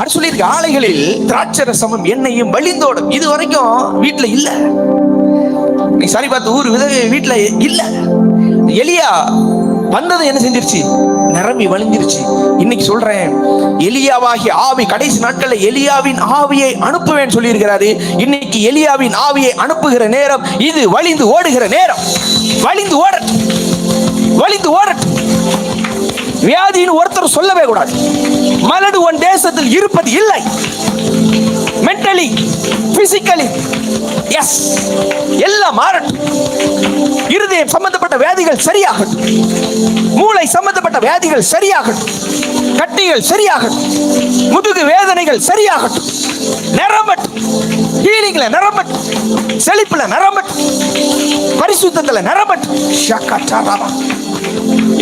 அது சொல்லியிருக்க, ஆலைகளில் திராட்சரசமும் எண்ணெயும் வழிந்தோடும். இது வரைக்கும் வீட்டுல இல்ல. நீ சரி பார்த்து ஊர் விதவை வீட்டுல இல்ல. எலியா வந்தது என்ன செஞ்சிருச்சு? நிரம்பி வழிஞ்சிருச்சு. இன்னைக்கு சொல்றேன், எலியாவாகிய ஆவி கடைசி நாட்கள்ல எலியாவின் ஆவியை அனுப்புவேன் சொல்லி இருக்கிறாரு. இன்னைக்கு எலியாவின் ஆவியை அனுப்புகிற நேரம் இது. வழிந்து ஓடுகிற நேரம். வழிந்து ஓடட்டும், வழிந்து ஓடட்டும். வியாதின்னு ஒருத்தர் சொல்லவே கூடாது. மலடு உன் தேசத்தில் இருப்பது இல்லை. மென்டலி, பிசிக்கலி, எஸ், எல்லாம் மாறட்டும். இருதயம் சம்பந்தப்பட்ட வியாதிகள் சரியாகட்டும். மூளை சம்பந்தப்பட்ட வியாதிகள் சரியாகட்டும். கட்டிகள் சரியாகட்டும். முதுகு வேதனைகள் சரியாகட்டும். நிரம்பட்டும். ஹீலிங்ல நிரம்பட்டும். செழிப்புல நிரம்பட்டும். பரிசுத்தத்துல நிரம்பட்டும்.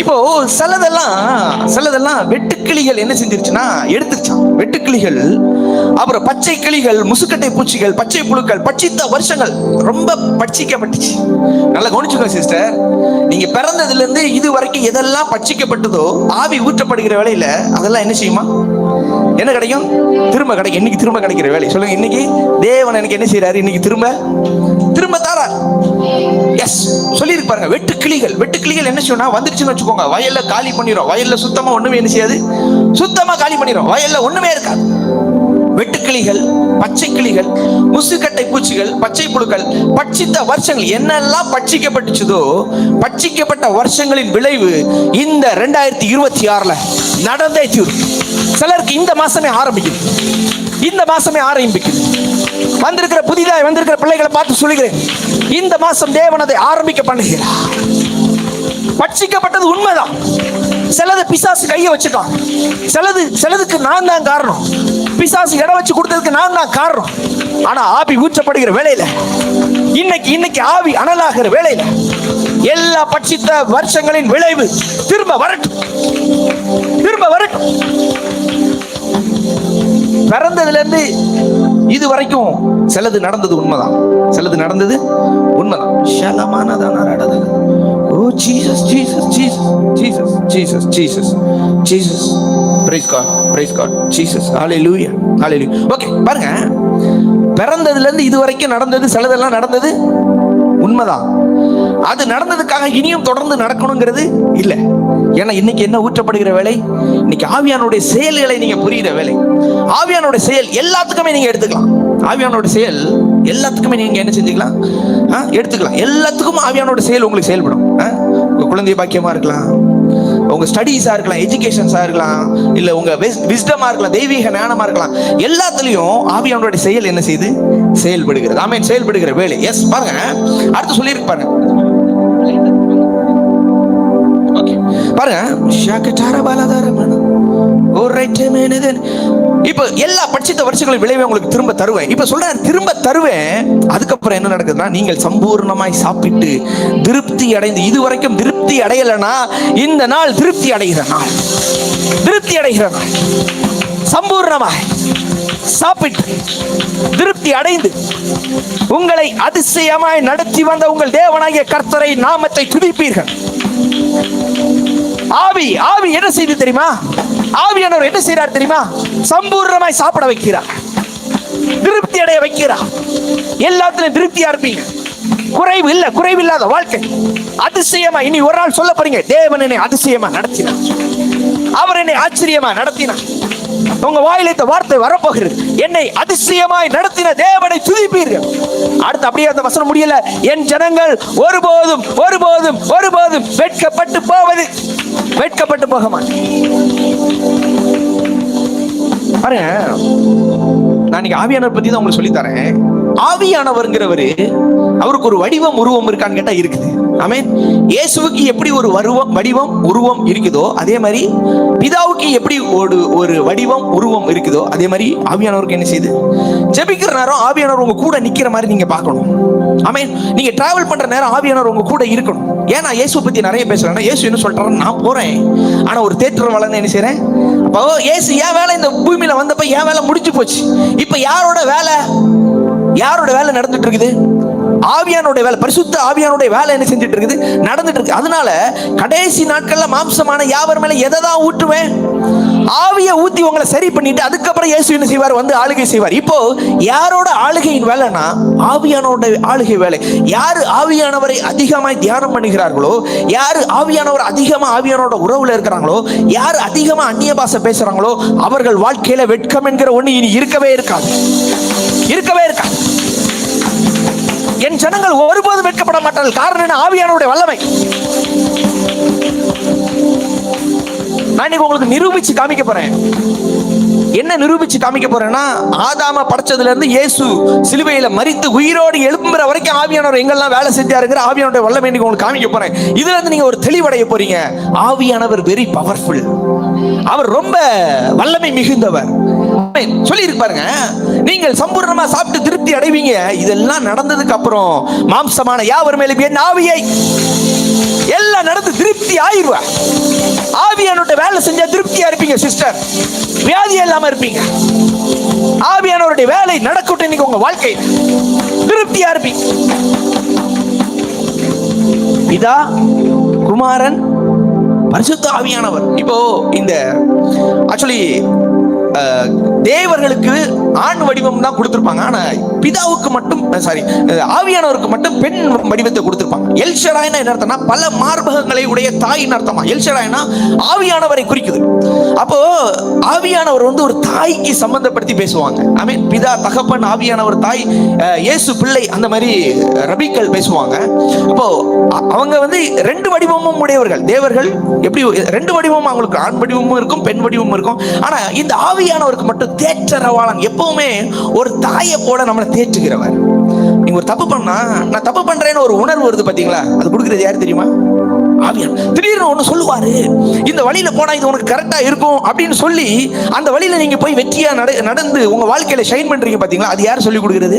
இப்போ சிலதெல்லாம் வெட்டுக்கிளிகள் என்ன செஞ்சிருச்சுன்னா எடுத்துச்சான். வெட்டுக்கிளிகள், அப்புறம் பச்சை கிளிகள், முசுக்கட்டை பூச்சிகள், பச்சை புழுக்கள் பட்சித்த வருஷங்கள் ரொம்ப பட்சிக்கப்பட்டுச்சு. நல்லா கவனிச்சுக்கோ சிஸ்டர், நீங்க பிறந்ததுல இருந்து இது வரைக்கும் எதெல்லாம் பட்சிக்கப்பட்டதோ ஆவி ஊற்றப்படுகிற வேலையில அதெல்லாம் என்ன செய்யுமா? என்ன கிடைக்கும்? திரும்ப கிடைக்கும். இன்னைக்கு திரும்ப கிடைக்கிற வேலை சொல்லுங்க. இன்னைக்கு தேவன் எனக்கு என்ன செய்யறாரு? இன்னைக்கு திரும்ப தாரா. எஸ், சொல்லிருக்கு பாருங்க. வெட்டுக்கிளிகள் என்ன செய்யணும்? வந்துருச்சுன்னு வச்சுக்கோங்க, வயல்ல காலி பண்ணிரும். வயல்ல சுத்தமா ஒண்ணுமே என்ன செய்யாது? சுத்தமா காலி பண்ணிரும். வயல்ல ஒண்ணுமே இருக்காது. வெட்டுக்கிளிகள், பச்சை கிளிகள், முசுக்கட்டை பூச்சிகள், பச்சை புழுக்கள் பட்சித்த வருஷங்கள் என்னெல்லாம் பட்சிக்கப்பட்டுச்சதோ, பட்சிக்கப்பட்ட வருஷங்களின் விளைவு இந்த 2026 நடந்தே தீரும். சிலருக்கு இந்த மாசமே ஆரம்பிக்குது. வந்திருக்கிற புதிதாக வந்திருக்கிற பிள்ளைகளை பார்த்து சொல்லுகிறேன், இந்த மாசம் தேவன் அதை ஆரம்பிக்க பண்ணுகிறார். பட்சிக்கப்பட்டது உண்மைதான். சிலது பிசாசு கையை வச்சுட்டான். சிலதுக்கு நான் தான் காரணம். பிசாசு இடம் வச்சு கொடுத்ததுக்கு நான் தான் காரணம். ஆனா ஆவி ஊற்றப்படுகிற வேளையில, இன்னைக்கு ஆவி அனலாகிற வேளையில எல்லா பட்சித்த வருஷங்களின் விளைவு திரும்ப வரட்டும். பிறந்ததுல இருந்து இது வரைக்கும் சிலது நடந்தது உண்மைதான். Oh Jesus, Jesus, Jesus, Jesus, Jesus, Jesus, Jesus. Praise God, praise God. Jesus. Hallelujah, hallelujah. Okay, பாருங்க, பிறந்ததுல இருந்து இது வரைக்கும் நடந்தது, சிலதெல்லாம் நடந்தது உண்மைதான். அது நடந்ததுக்காக இனியும் தொடர்ந்து நடக்கணுங்கிறது இல்ல. ஏன்னா இன்னைக்கு என்ன ஊற்றப்படுகிற வேலை? இன்னைக்கு ஆவியானுடைய செயல்களை நீங்க புரியுற வேலை. ஆவியானுடைய செயல் எல்லாத்துக்குமே நீங்க எடுத்துக்கலாம். ஆவியானோட செயல் எல்லாத்துக்குமே நீங்க என்ன செஞ்சுக்கலாம்? எடுத்துக்கலாம். எல்லாத்துக்கும் ஆவியானோட செயல் உங்களுக்கு செயல்படும். உங்க குழந்தை பாக்கியமா இருக்கலாம், உங்க ஸ்டடீஸா இருக்கலாம், எஜுகேஷன்ஸா இருக்கலாம், இல்ல உங்க விஸ்டமா இருக்கலாம், தெய்வீக ஞானமா இருக்கலாம். எல்லாத்துலயும் ஆவியானோட செயல் என்ன செய்து செயல்படுகிறது. ஆமென், செயல்படுகிற வேலை. எஸ், பாருங்க, அடுத்து சொல்லியிருக்கு பாருங்க. இப்ப எல்லா பட்சித்த வருஷங்களின் விளைவை உங்களுக்கு திரும்ப தருவேன். இப்ப சொல்றேன், திரும்ப தருவேன். அதுக்கப்புறம் என்ன நடக்குதுன்னா, நீங்கள் சம்பூர்ணமாய் சாப்பிட்டு திருப்தி அடைந்து, இதுவரைக்கும் திருப்தி அடையலனா இந்த நாள் திருப்தி அடைகிற நாள். சம்பூர்ணமாய் சாப்பிட்டு திருப்தி அடைந்து உங்களை அதிசயமாய் நடத்தி வந்த உங்கள் தேவனாகிய கர்த்தரை நாமத்தை துதிப்பீர்கள். ஆவி என்ன செய்து தெரியுமா? ஆவியானவர் என்ன செய்யறார் தெரியுமா? சம்பூர்ணமாய் சாப்பிட வைக்கிறார், திருப்தி அடைய வைக்கிறார். எல்லாத்திலும் திருப்தியா இருப்பீங்க. குறைவில்லாத வாழ்க்கை. அதிசயமா இனி ஒரு நாள் சொல்ல போறீங்க, தேவன் என்னை அதிசயமா நடத்தினார், அவர் என்னை ஆச்சரியமா நடத்தினார். உங்க வாயில இந்த வார்த்தை வரப்போகிறது, என்னை அதிசயமாய் நடத்தின தேவனை துதிப்பீர்கள். அடுத்து அப்படியே அந்த வசனம் முடியல, என் ஜனங்கள் ஒருபோதும் வெட்கப்பட்டு போக மாட்டேன். பாருங்க, நான் இன்னைக்கு ஆவியானவர் பத்தி தான் உங்களுக்கு சொல்லி தரேன். ஆவியானவர்ங்கிறவரு, அவருக்கு ஒரு வடிவம் உருவம் இருக்கான்னு கேட்டா இருக்குது. ஆமென். இயேசுவுக்கு எப்படி ஒரு வடிவம் உருவம் இருக்குதோ, அதே மாதிரி பிதாவுக்கு எப்படி ஒரு வடிவம் உருவம் இருக்குதோ, அதே மாதிரி ஆவியானவருக்கு என்ன செய்யுது? ஜெபிக்கிற நேரம் ஆவியானவர் உங்க கூட நிக்கிற மாதிரி நீங்க பார்க்கணும். ஆமென். நீங்க டிராவல் பண்ற நேரம் ஆவியானவர் உங்க கூட இருக்கணும். ஏன்னா இயேசு பத்தி நிறைய பேசுறாங்க. இயேசு என்ன சொல்றாரு? நான் போறேன், ஆனா ஒரு தேட்டர் வளர்ந்து என்ன செய்யறேன்? அப்போ இயேசு என் வேலை இந்த பூமியில வந்தப்ப என் வேலை முடிஞ்சு போச்சு. இப்ப யாரோட வேலை? யாரோட வேலை நடந்துட்டு இருக்குது? ஆவியானுடைய வேலை, பரிசுத்த ஆவியானுடைய வேலை என்ன செஞ்சுட்டு இருக்குது? நடந்துட்டு இருக்கு. அதனால கடைசி நாட்கள்ல மாம்சமான யாவர் மேல எதை தான் ஊற்றுவேன்? ஆவியை ஊத்தி உங்களை சரி பண்ணிட்டு அதுக்கப்புறம் இயேசு என்ன செய்வார்? வந்து ஆளுகை செய்வார். இப்போ யாரோட ஆளுகையின் வேலைனா ஆவியானோட ஆளுகை வேலை. யாரு ஆவியானவரை அதிகமாய் தியானம் பண்ணுகிறார்களோ, யாரு ஆவியானவர் அதிகமா ஆவியானோட உறவுல இருக்கிறாங்களோ, யாரு அதிகமா அந்நிய பாஷை பேசுறாங்களோ, அவர்கள் வாழ்க்கையில வெட்கம் என்கிற ஒண்ணு இனி இருக்கவே இருக்காது. இருக்கவே இருக்காது. என் ஜனங்கள் ஒருபோதும் வெட்கப்பட மாட்டார்கள். காரணம் என்ன? ஆவியானவருடைய வல்லமை. நான் இன்னைக்கு உங்களுக்கு நிரூபிச்சு காமிக்க போறேன். என்ன நிரூபிச்சு காமிக்க போறேன்னா, ஆதாம படைச்சதுல இருந்து இயேசு சிலுவையில மரித்து உயிரோடு எழும்புற வரைக்கும் ஆவியானவர் எங்கெல்லாம் வேலை செஞ்சாருங்கிற ஆவியானோட வல்லமை இன்னைக்கு உங்களுக்கு காமிக்க போறேன். இதுல இருந்து நீங்க ஒரு தெளிவடைய போறீங்க. ஆவியானவர் வெரி பவர்ஃபுல். அவர் ரொம்ப வல்லமை மிகுந்தவர். சொல்லி இருப்பாருங்க, நீங்கள் சம்பூர்ணமா சாப்பிட்டு திருப்தி அடைவீங்க. இதெல்லாம் நடந்ததுக்கு அப்புறம் மாம்சமான யாவர் மேலும் என் ஆவியை, எல்லாம் நடந்து திருப்தி ஆயிருவா. ஆவியானோட வேலை செஞ்சா திருப்தியா இருப்பீங்க சிஸ்டர். வியாதி இல்லாம இருப்பீங்க. ஆவியானவருடைய வேலை நடக்கட்டும் இன்னைக்கு உங்க வாழ்க்கை, திருப்தியா இருப்பீங்க. பிதா, குமாரன், பரிசுத்த ஆவியானவர். இப்போ இந்த ஆக்சுவலி தேவர்களுக்கு ஆண் வடிவம் தான் கொடுத்திருப்பாங்க. ஆனா பிதாவுக்கு மட்டும் ஆவியானவருக்கு மட்டும் பெண் வடிவத்தை கொடுத்திருப்பாங்க. எல்ஷடாய்னா என்ன அர்த்தம்னா பல மார்பகங்களை உடைய தாயின் அர்த்தமா. எல்ஷடாய்னா ஆவியானவரை குறிக்குது. அப்போ ஆவியானவர் வந்து ஒரு தாய்க்கு சம்பந்தப்படுத்தி பேசுவாங்க. ஐ மீன் பிதா தகப்பன், ஆவியானவர் தாய், இயேசு பிள்ளை, அந்த மாதிரி ரபிக்கள் பேசுவாங்க. அப்போ அவங்க வந்து ரெண்டு வடிவமும் உடையவர்கள். தேவர்கள் எப்படி ரெண்டு வடிவமும், அவங்களுக்கு ஆண் வடிவமும் இருக்கும், பெண் வடிவமும் இருக்கும். ஆனா இந்த ஆவியானவருக்கு மட்டும் தேற்றரவாளன், எப்பவுமே ஒரு தாயை போல நம்மளை தேற்றுகிறவர். நீங்க ஒரு தப்பு பண்ணா, நான் தப்பு பண்றேன்னு ஒரு உணர்வு வருது பாத்தீங்களா, அது கொடுக்கிறது யாரு தெரியுமா? ஆவியானவர். திடீர்னு ஒண்ணு சொல்லுவாரு, இந்த வழியில போனா இது உனக்கு கரெக்டா இருக்கும் அப்படின்னு சொல்லி அந்த வழியில நீங்க போய் வெற்றியா நடந்து உங்க வாழ்க்கையில ஷைன் பண்றீங்க பாத்தீங்களா, அது யார் சொல்லி கொடுக்கிறது?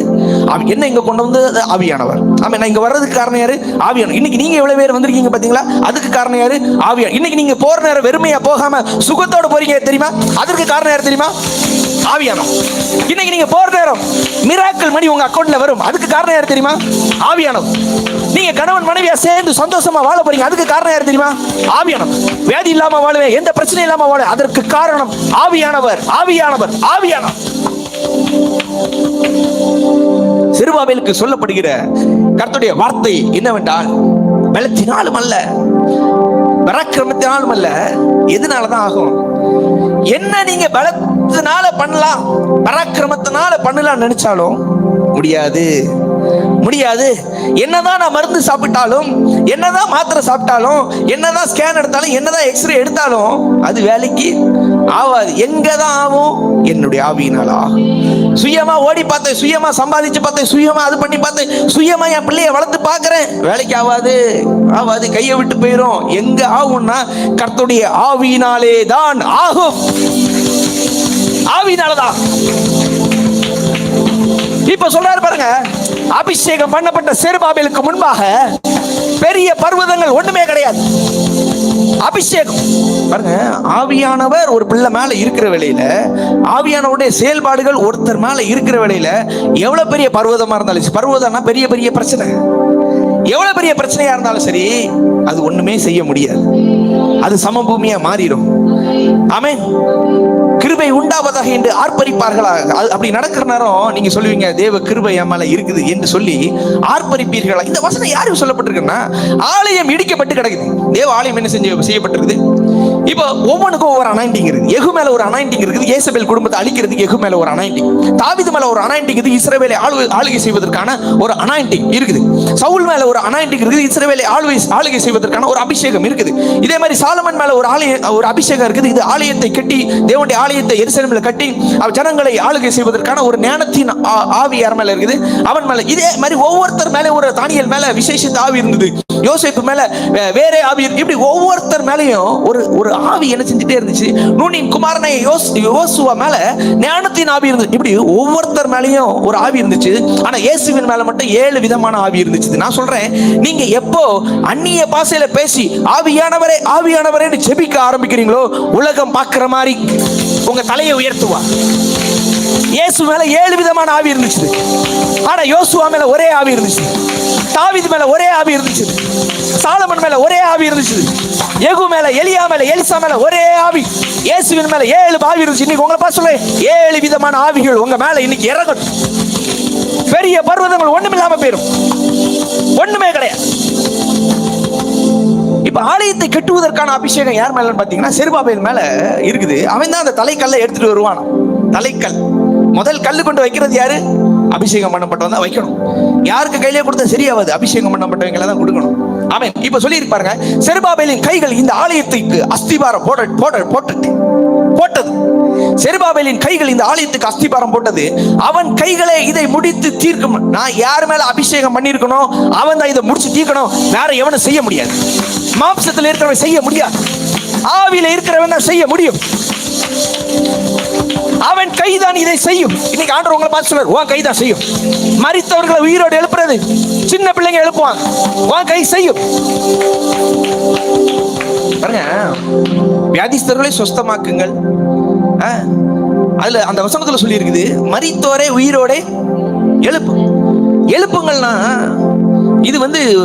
என்ன இங்க கொண்டு வந்து ஆவியானவர். ஆமா, நான் இங்க வர்றதுக்கு காரணம் யாரு? ஆவியானவர். இன்னைக்கு நீங்க எவ்வளவு பேர் வந்திருக்கீங்க பாத்தீங்களா, அதுக்கு காரணம் யாரு? ஆவியானவர். இன்னைக்கு நீங்க போற நேரம் வெறுமையா போகாம சுகத்தோட போறீங்க தெரியுமா, அதற்கு காரணம் யாரு தெரியுமா? ஆவியானவர். இன்னைக்கு நீங்க போற நேரம் மிராக்கிள் மணி உங்க அக்கவுண்ட்ல வரும், அதுக்கு காரணம் யாரு தெரியுமா? ஆவியானவர். நீங்க கணவன் மனைவியா சேர்ந்து சந்தோஷமா வாழ போறீங்க, அதுக்கு காரணம் யாரு தெரியுமா? ஆவியானவர். வியாதி இல்லாம வாழுவேன், எந்த பிரச்சனை இல்லாம வாழ, அதற்கு காரணம் ஆவியானவர். ஆவியானவர். ஆவியானவர். செருபாபேலுக்கு சொல்லப்படுகிற கர்த்தருடைய வார்த்தை என்னவென்றால், பலத்தினாலும் அல்ல, பராக்கிரமத்தினாலும் அல்ல. எதனாலதான் ஆகும்? என்ன நீங்க பலத்தினால பண்ணலாம், பராக்கிரமத்தினால பண்ணலாம் நினைச்சாலும் முடியாது, முடியாது. என்னதான் நான் மருந்து சாப்பிட்டாலும், என்னதான் மாத்திரை சாப்பிட்டாலும், என்னதான் ஸ்கேன் எடுத்தாலும், என்னதான் எக்ஸ்ரே எடுத்தாலும் அது வேலைக்கு ஆகாது. எங்கதான் ஆகும்? என்னுடைய ஆவியினாலா. சுயமா ஓடி பார்த்தேன், சுயமா சம்பாதிச்சு பார்த்தேன், சுயமா அது பண்ணி பார்த்தேன், சுயமா என் பிள்ளைய வளர்த்து பார்க்கிறேன், வேலைக்கு ஆகாது, ஆகாது, கையை விட்டு போயிடும். எங்க ஆகும்னா கர்த்தருடைய ஆவியினாலே தான் ஆகும். ஆவியினாலதான். இப்ப சொல்றாரு பாருங்க, அபிஷேகம் பண்ணப்பட்ட செருபாபேலுக்கு முன்பாக பெரிய பர்வதங்கள் ஒண்ணுமே கிடையாது. அபிஷேகம் பாருங்க, ஆவியானவர் ஒரு பிள்ளை மேல இருக்கிற வேளையில, ஆவியானவருடைய செயல்பாடுகள் ஒருத்தர் மேல இருக்கிற வேளையில எவ்வளவு பெரிய பர்வதமா இருந்தாலும், பர்வதம்னா பெரிய பெரிய பிரச்சனை, எவ்வளவு பெரிய பிரச்சனையா இருந்தாலும் சரி, அது ஒண்ணுமே செய்ய முடியாது. அது சமபூமியா மாறிடும். ஆமென். கிருபை உண்டாவதாக என்று ஆர்ப்பரிப்பார்களாக. அப்படி நடக்கிற நேரம் நீங்க சொல்லுவீங்க, தேவ கிருபை என் மேல இருக்குது என்று சொல்லி ஆர்ப்பரிப்பீர்களா. இந்த வசனம் யாரும் சொல்லப்பட்டிருக்குன்னா, ஆலயம் இடிக்கப்பட்டு கிடக்குது. தேவ ஆலயம் என்ன செய்யப்பட்டிருக்குது? இப்போ ஒவ்வொன்றுக்கும் ஒவ்வொரு அனாயிண்டிங் இருக்குது. எகு மேல ஒரு அனாயிண்டிங் இருக்குது, ஏசபேல் குடும்பத்தை அழிக்கிறதுக்கு எகு மேல ஒரு அனாயிண்டிங், தாவீது மேல ஒரு அனாயிண்டிங் இருக்குது, இஸ்ரவேலை ஆளுகை செய்வதற்கான ஒரு அனாயிண்டிங் இருக்குது, சவுல் மேல ஒரு அனாயிண்டிங் இருக்குது, இஸ்ரவேலை ஆளுகை செய்வதற்கான ஒரு அபிஷேகம் இருக்குது. இதே மாதிரி சாலமன் மேல ஒரு அபிஷேகம் இருக்குது. இது ஆலயத்தை கட்டி, தேவனுடைய ஆலயத்தை எருசலேமில் கட்டி ஜனங்களை ஆளுகை செய்வதற்கான ஒரு ஞானத்தின் ஆவி யார் மேல இருக்குது? அவன் மேல. இதே மாதிரி ஒவ்வொருத்தர் மேல, ஒரு தானியேல் மேல விசேஷித்த ஆவி இருந்தது, யோசேப்பு மேல வேற ஆவி, இப்படி ஒவ்வொருத்தர் மேலையும் ஒரு ஆவி என்ன செஞ்சுட்டே இருந்துச்சு. நூனின் குமாரனை யோசுவா மேல ஞானத்தின் ஆவி இருந்துச்சு. இப்படி ஒவ்வொருத்தர் மேலையும் ஒரு ஆவி இருந்துச்சு. ஆனா இயேசுவின் மேல மட்டும் 7 விதமான ஆவி இருந்துச்சு. நான் சொல்றேன், நீங்க எப்போ அந்நிய பாஷையில பேசி ஆவியானவரே ஆவியானவரே ஜெபிக்க ஆரம்பிக்கிறீங்களோ, உலகம் பார்க்கிற மாதிரி உங்க தலையை உயர்த்துவா. இயேசு மேல 7 விதமான ஆவி இருந்துச்சு. ஆனா யோசுவா மேல ஒரே ஆவி இருந்துச்சு. தாவீது மேல ஒரே ஆவி இருந்துச்சு. சாலமன் மேல ஒரே ஆவி இருந்துச்சு. யெகூ மேல, எலியா மேல, எலிசா மேல ஒரே ஆவி. இயேசுவின் மேல 7 ஆவி இருந்துச்சு. இன்னைக்கு உங்களை பார்த்து சொல்ல 7 விதமான ஆவிகள் உங்க மேல இன்னைக்கு இறங்கட்டும். பெரிய பர்வதங்கள் ஒண்ணுமில்லாம போயிடும். ஒண்ணுமே கிடையாது. இப்ப ஆலயத்தை கட்டுவதற்கான அபிஷேகம் யார் மேல பாத்தீங்கன்னா செருபாபேல் மேல இருக்குது. அவன் தான் அந்த தலைக்கல்லை எடுத்துட்டு வருவான். தலைக்கல் முதல் கல்லு கொண்டு வைக்கிறது யாரு? அபிஷேகம் பண்ணப்பட்டவன் தான் வைக்கணும். யாருக்கு கையிலே கொடுத்தா சரியாவது? அபிஷேகம் பண்ணப்பட்டவங்களை தான் கொடுக்கணும். ஆமென். இப்ப சொல்லி இருப்பாருங்க, செருபாபேலின் கைகள் இந்த ஆலயத்துக்கு அஸ்திபாரம் போட்டது. செருபாபேலின் கைகள் இந்த ஆலயத்துக்கு அஸ்திபாரம் போட்டது. அவன் கைகளே இதை முடித்து தீர்க்கும். நான் யார் மேல அபிஷேகம் பண்ணிருக்கணும் அவன் தான் இதை முடிச்சு தீர்க்கணும். வேற எவனும் செய்ய முடியாது. மாம்சத்தில் இருக்கிறவன் செய்ய முடியாது. ஆவியில இருக்கிறவன் தான் செய்ய முடியும். அவன் கைதான் இதை செய்யும். இன்னைக்கு ஆண்டவர் உங்களை பார்த்து சொல்றார், உன் கைதான் செய்யும். மரித்தவர்களை உயிரோடு எழுப்புறது சின்ன பிள்ளைங்க எழுப்புவாங்க, உன் கை செய்யும். பாருங்க, வியாதிஸ்தர்களை சுஸ்தமாக்குங்கள். அதுல அந்த வசனத்துல சொல்லி இருக்குது, மரித்தோரை உயிரோட எழுப்புங்கள்னா இது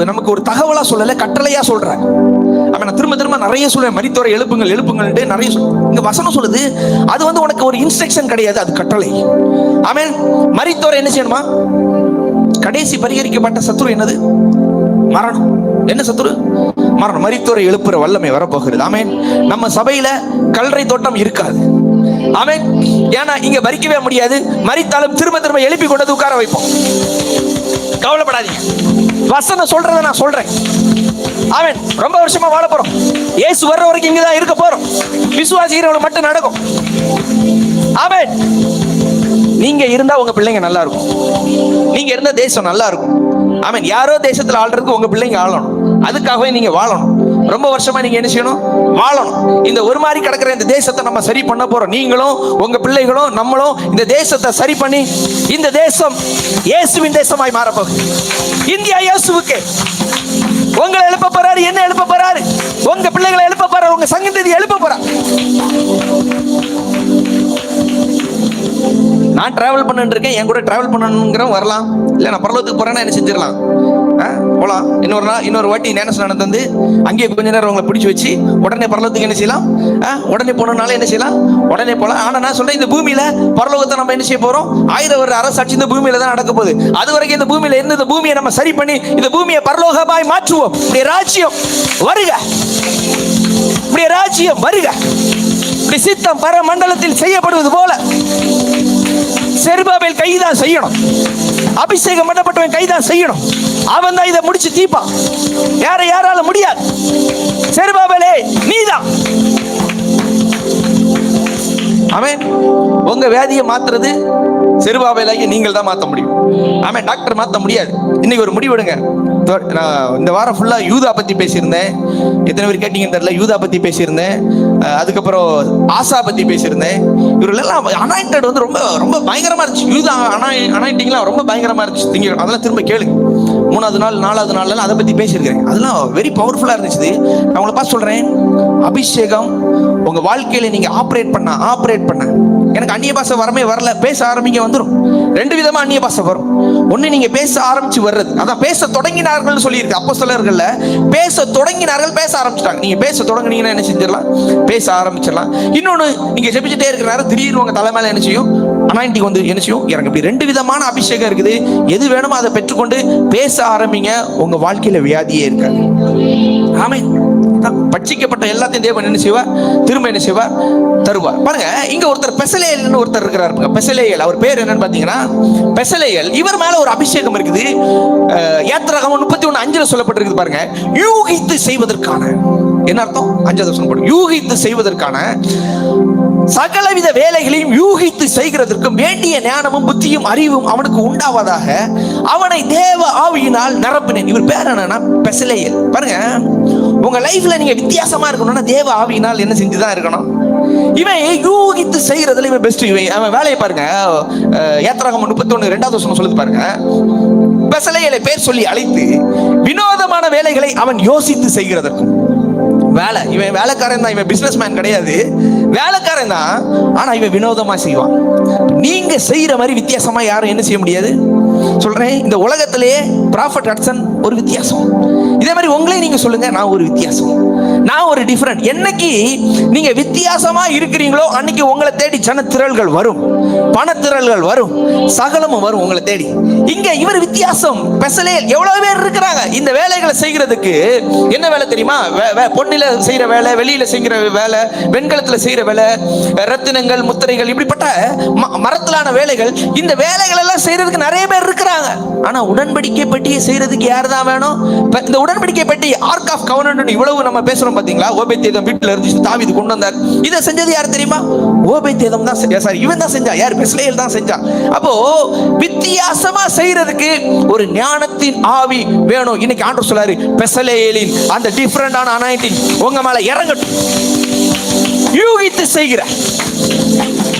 நமக்கு ஒரு தகவலா சொல்லல, கட்டளையா சொல்றாங்க. நான் திரும்ப நிறைய சொல்றேன், மரித்தோரை எழுப்புங்கள் நிறைய இங்க வசனம் சொல்லுது. அது உனக்கு ஒரு இன்ஸ்ட்ரக்ஷன் கிடையாது, அது கட்டளை. ஆமென். மரித்தோரை என்ன செய்யணுமா? கடைசி பரிகரிக்கப்பட்ட சத்துரு என்னது? மரணம். என்ன சத்துரு? மரணம். மரித்தோரை எழுப்புற வல்லமை வரப்போகிறது. ஆமென். நம்ம சபையில கல்லறை தோட்டம் இருக்காது. ஆமென். ஏன்னா இங்க மரிக்கவே முடியாது. மரித்தாலும் திரும்ப எழுப்பி கொண்டு உட்கார வைப்போம். கவலைப்படாதீங்க, வசனம் சொல்றத நான் சொல்றேன். ஆமென். ரொம்ப வருஷமா வாழ போறோம். இயேசு வர்ற வரைக்கும் இங்கதான் இருக்க போறோம். விசுவாசிக்கிறவங்களுக்கு மட்டும் நடக்கும். ஆமென். நீங்க இருந்தா உங்க பிள்ளைங்க நல்லா இருக்கும். நீங்க இருந்தா தேசம் நல்லா இருக்கும். ஆமென். யாரோ தேசத்துல ஆள்றதுக்கு உங்க பிள்ளைங்க ஆளணும். அதுக்காகவே நீங்க வாழணும். ரொம்ப வருஷமா நீங்க என்ன செய்யணும்? வாழணும். இந்த ஒரு மாதிரி கிடக்கிற இந்த தேசத்தை நம்ம சரி பண்ண போறோம். நீங்களும் உங்க பிள்ளைகளும் நம்மளும் இந்த தேசத்தை சரி பண்ணி இந்த தேசம் இயேசுவின் தேசமாய் மாறப்போகுது. இந்தியா இயேசுவுக்கு. உங்களை எழுப்ப போறாரு, என்ன எழுப்ப போறாரு? உங்க பிள்ளைகளை எழுப்ப போறாரு, உங்க சங்கத்தை எழுப்ப போறாரு. நான் டிராவல் பண்ணிட்டு இருக்கேன், என் கூட டிராவல் பண்ணணுங்கிறவங்க வரலாம். இல்லை நான் பரலோகத்துக்கு போறேன்னா என்ன செஞ்சிடலாம், போகலாம். இன்னொரு வாட்டி ஞானஸ்நானம் நடந்து அங்கேயே கொஞ்ச நேரம் உங்களை பிடிச்சி வச்சு உடனே பரலோகத்துக்கு என்ன செய்யலாம்? உடனே போனோம்னால என்ன செய்யலாம்? உடனே போகலாம். ஆனால் நான் சொல்றேன், இந்த பூமியில பரலோகத்தை நம்ம என்ன செய்ய போறோம்? 1000 வருட அரசாட்சி இந்த பூமியில தான் நடக்க போகுது. அது வரைக்கும் இந்த பூமியில இருந்து இந்த பூமியை நம்ம சரி பண்ணி இந்த பூமியை பரலோகமாய் மாற்றுவோம். இப்படி ராஜ்யம் வருக, இப்படி ராஜ்யம் வருக. இப்படி சித்தம் பர மண்டலத்தில் செய்யப்படுவது போல செருபாபேல் கைதான் செய்யணும். அபிஷேகம் பண்ணப்பட்டவன் கைதான் செய்யணும். அவன் தான் இதை முடிச்சு தீப்பான். யாரால முடியாது. செருபாபேலே நீதான். ஆமென். உங்க வியாதியை மாத்துறது செருபாபேலாகி நீங்கள் தான் மாற்ற முடியும். ஆமென். டாக்டர் மாற்ற முடியாது. இன்னைக்கு ஒரு முடிவெடுங்க. நான் இந்த வாரம் ஃபுல்லா யூதா பத்தி பேசியிருந்தேன். எத்தனை பேர் கேட்டீங்கன்னு தெரியல. யூதா பத்தி பேசியிருந்தேன். அதுக்கப்புறம் ஆசா பத்தி பேசியிருந்தேன். இவரெல்லாம் அனாயிண்டட் ரொம்ப ரொம்ப பயங்கரமா இருந்துச்சு. யூதா அனாயிண்டிங்லாம் ரொம்ப பயங்கரமா இருந்துச்சு. நீங்க அதெல்லாம் திரும்ப கேளுங்க. 3வது நாள் 4வது நாள்ல அதை பத்தி பேசியிருக்கிறேன். அதெல்லாம் வெரி பவர்ஃபுல்லா இருந்துச்சு. நான் உங்களை பார்த்து சொல்றேன், அபிஷேகம் உங்க வாழ்க்கையில நீங்க ஆப்ரேட் பண்ண எனக்கு அந்நிய பாஷை வரல, பேச ஆரம்பிக்க வந்துடும். 2 விதமா அந்நிய பாஷை வரும். ஒண்ணு நீங்க பேச ஆரம்பிச்சு வர்றது, அதான் பேச தொடங்கினார்கள் சொல்லியிருக்கு. அப்போஸ்தலர்கள்ல பேச தொடங்கினார்கள், பேச ஆரம்பிச்சிட்டாங்க. நீங்க பேச தொடங்கினீங்கன்னா என்ன செஞ்சிடலாம்? பேச ஆரம்பிச்சிடலாம். இன்னொன்னு, நீங்க ஜெபிச்சுட்டே இருக்கிறாரு, திடீர்னு உங்க தலை மேல என்ன செய்யும்? அனாயிண்டிங் என்ன செய்யும்? இறங்க. இப்படி 2 விதமான அபிஷேகம் இருக்குது. எது வேணுமோ அதை பெற்றுக்கொண்டு பேச ஆரம்பிங்க. உங்க வாழ்க்கையில வியாதியே இருக்காது. ஆமென். பட்சிக்கப்பட்ட எல்லாத்தையும் தேவன் என்ன செய்வார்? திரும்ப என்ன செய்வார்? தருவார். பாருங்க, இங்க ஒருத்தர் பெசலேயல்னு ஒருத்தர் இருக்கிறார். பெசலேயல், அவர் பேர் என்னன்னு பாத்தீங்கன்னா பெசலேயல். இவர் மேல ஒரு அபிஷேகம் இருக்குது. யாத்திராகமம் 31:5 சொல்லப்பட்டிருக்கு. பாருங்க, யூகித்து செய்வதற்கான, என்ன அர்த்தம்? 5வது வசனம் போடு. யூகித்து செய்வதற்கான சகலவித வேலைகளையும் யூகித்து செய்கிறதற்கும் வேண்டிய ஞானமும் புத்தியும் அறிவும் அவனுக்கு உண்டாவதாக அவனை தேவ ஆவியினால் நிரப்பினேன். இவர் பேர் என்னன்னா பெசலேயல். பாருங்க, உங்க லைஃப்ல நீங்க வித்தியாசமா இருக்கணும்னா தேவ ஆவியினால் என்ன செஞ்சுதான் இருக்கணும்? இவன் யூகித்து செய்யறதுல இவன் பெஸ்ட். அவன் வேலையை பாருங்க. யாத்திராகமம் 31:2வது வசனம் சொல்லுது பாருங்க. பெசலேயலை பேர் சொல்லி அழைத்து வினோதமான வேலைகளை அவன் யோசித்து செய்கிறதற்கும். வேலை, இவன் வேலைக்காரன் தான். இவன் பிசினஸ் மேன் கிடையாது, வேலைக்காரன் தான். ஆனா இவன் வினோதமா செய்வான். நீங்க நீங்க செய்யற மாதிரி வித்தியாசமா யாரும் என்ன செய்ய முடியாது. சொல்றேன், இந்த உலகத்திலேயே ப்ராஃபட் ஹட்சன் ஒரு வித்தியாசம். இதே மாதிரி உங்களே நீங்க சொல்லுங்க, நான் ஒரு வித்தியாசம், நான் ஒரு டிஃபரண்ட். என்னைக்கு நீங்க வித்தியாசமா இருக்கிறீங்களோ அன்னைக்கு உங்களை தேடி ஜனத்திரள்கள் வரும், பணத்திரள்கள் வரும், சகலமும் வரும் உங்களை தேடி. இங்க இவர் வித்தியாசம். பெசலேல் எவ்வளவு பேர் இருக்கிறாங்க இந்த வேலைகளை செய்யறதுக்கு. என்ன வேலை தெரியுமா? பொன்னில செய்யற வேலை, வெளியில செய்யற வேலை, வெண்கலத்துல செய்யற வேலை, ரத்தினங்கள், முத்திரைகள், இப்படிப்பட்ட மரத்திலான வேலைகள். இந்த வேலைகள் எல்லாம் செய்யறதுக்கு நிறைய பேர் இருக்கிறாங்க. ஆனா உடன்படிக்கை பெட்டியை செய்யறதுக்கு யார் தான் வேணும்? இந்த உடன்படிக்கை பெட்டி, ஆர்க் ஆஃப் கவர்னன்ட் இவ்வளவு நம்ம பேசுறோம் பாத்தீங்களா? ஓபேத்ஏதோம் வீட்டுல இருந்து தாவீது கொண்டு வந்தார். இதை செஞ்சது யார் தெரியுமா? ஓபேத்ஏதோம் தான் செஞ்சா. சாரி, இவன் தான் செஞ்சா. யார்? பெஸ்லேல் தான் செஞ்சா. அப்போ வித்தியாசமா செய்யறதுக்கு ஒரு ஞானத்தின் ஆவி வேணும். இன்னைக்கு ஆண்டவர் சொல்றாரு, பெஸ்லேலின் அந்த டிஃபரண்டான அனாயிண்டிங் உங்க மேல இறங்கட்டும். யூகித்து செய்கிற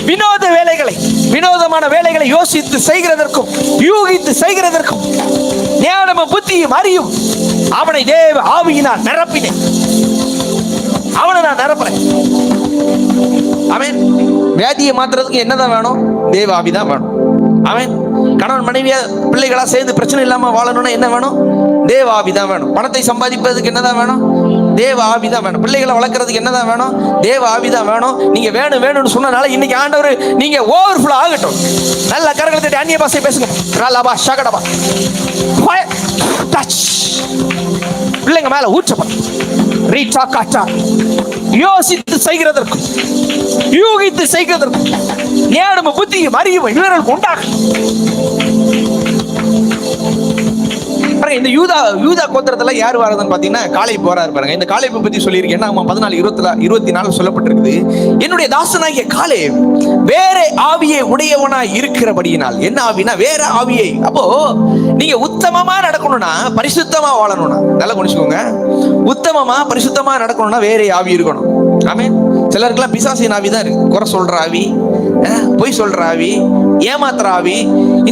வினோத வேலைகளை, வினோதமான வேலைகளை யோசித்து செய்கிறதற்கும் யூகித்து செய்கிறதற்கும் ஞானமும் புத்தியும் அறியும் அவனை தேவ ஆவியினால் நிரப்பினேன். அவனை நான் நிரப்புறேன். அவன் வியாதியை மாத்துறதுக்கு என்னதான் வேணும்? தேவ ஆவிதான் வேணும். அவன் கணவன் மனைவியா பிள்ளைகளா சேர்ந்து பிரச்சனை இல்லாம வாழணும்னா என்ன வேணும்? தேவ ஆவிதான் வேணும். பணத்தை சம்பாதிப்பதற்கு என்னதான் வேணும்? தேவ ஆவிதான் வேணும். பிள்ளைகளை வளர்க்கறதுக்கு என்னதான் வேணும்? தேவ ஆவிதான் வேணும். நீங்க வேணும் வேணும்னு சொன்னனால இன்னைக்கு ஆண்டவர் நீங்க ஓவர்ஃப்ளோ ஆகட்டும். நல்ல கரங்களை தட்டி அந்நிய பாஷை பேசுங்க. ரலபா ஷகடபா டச் பிள்ளைங்க மேல ஊற்றப்படும். ரீட்டா காட்டா யோசித்து செய்கிறதற்கும் யூகித்து செய்கிறதற்கும் ஞானமும் புத்தியும் அறிவும் இவர்களுக்கு உண்டாகும். இந்த யூதா கோத்திரத்துல யார் வரதுன்னு பாத்தீங்கன்னா காலேப் போறாரு பாருங்க. இந்த காலேப்பை பத்தி சொல்லியிருக்கேன். 14:24 சொல்லப்பட்டிருக்குது. என்னுடைய தாசனாகிய காலேப் வேற ஆவியை உடையவனாய் இருக்கிறபடியினால். என்ன ஆவினா? வேற ஆவியை. அப்போ நீங்க உத்தமமா நடக்கணும்னா, பரிசுத்தமா வாழணும்னா, நல்லா குடிச்சுக்கோங்க, உத்தமமா பரிசுத்தமா நடக்கணும்னா வேற ஆவி இருக்கணும். ஆமென். சிலருக்குலாம் பிசாசின் ஆவி தான் இருக்கு. குறை சொல்ற ஆவி, பொய் சொல்ற ஆவி, ஏமாத்துற ஆவி.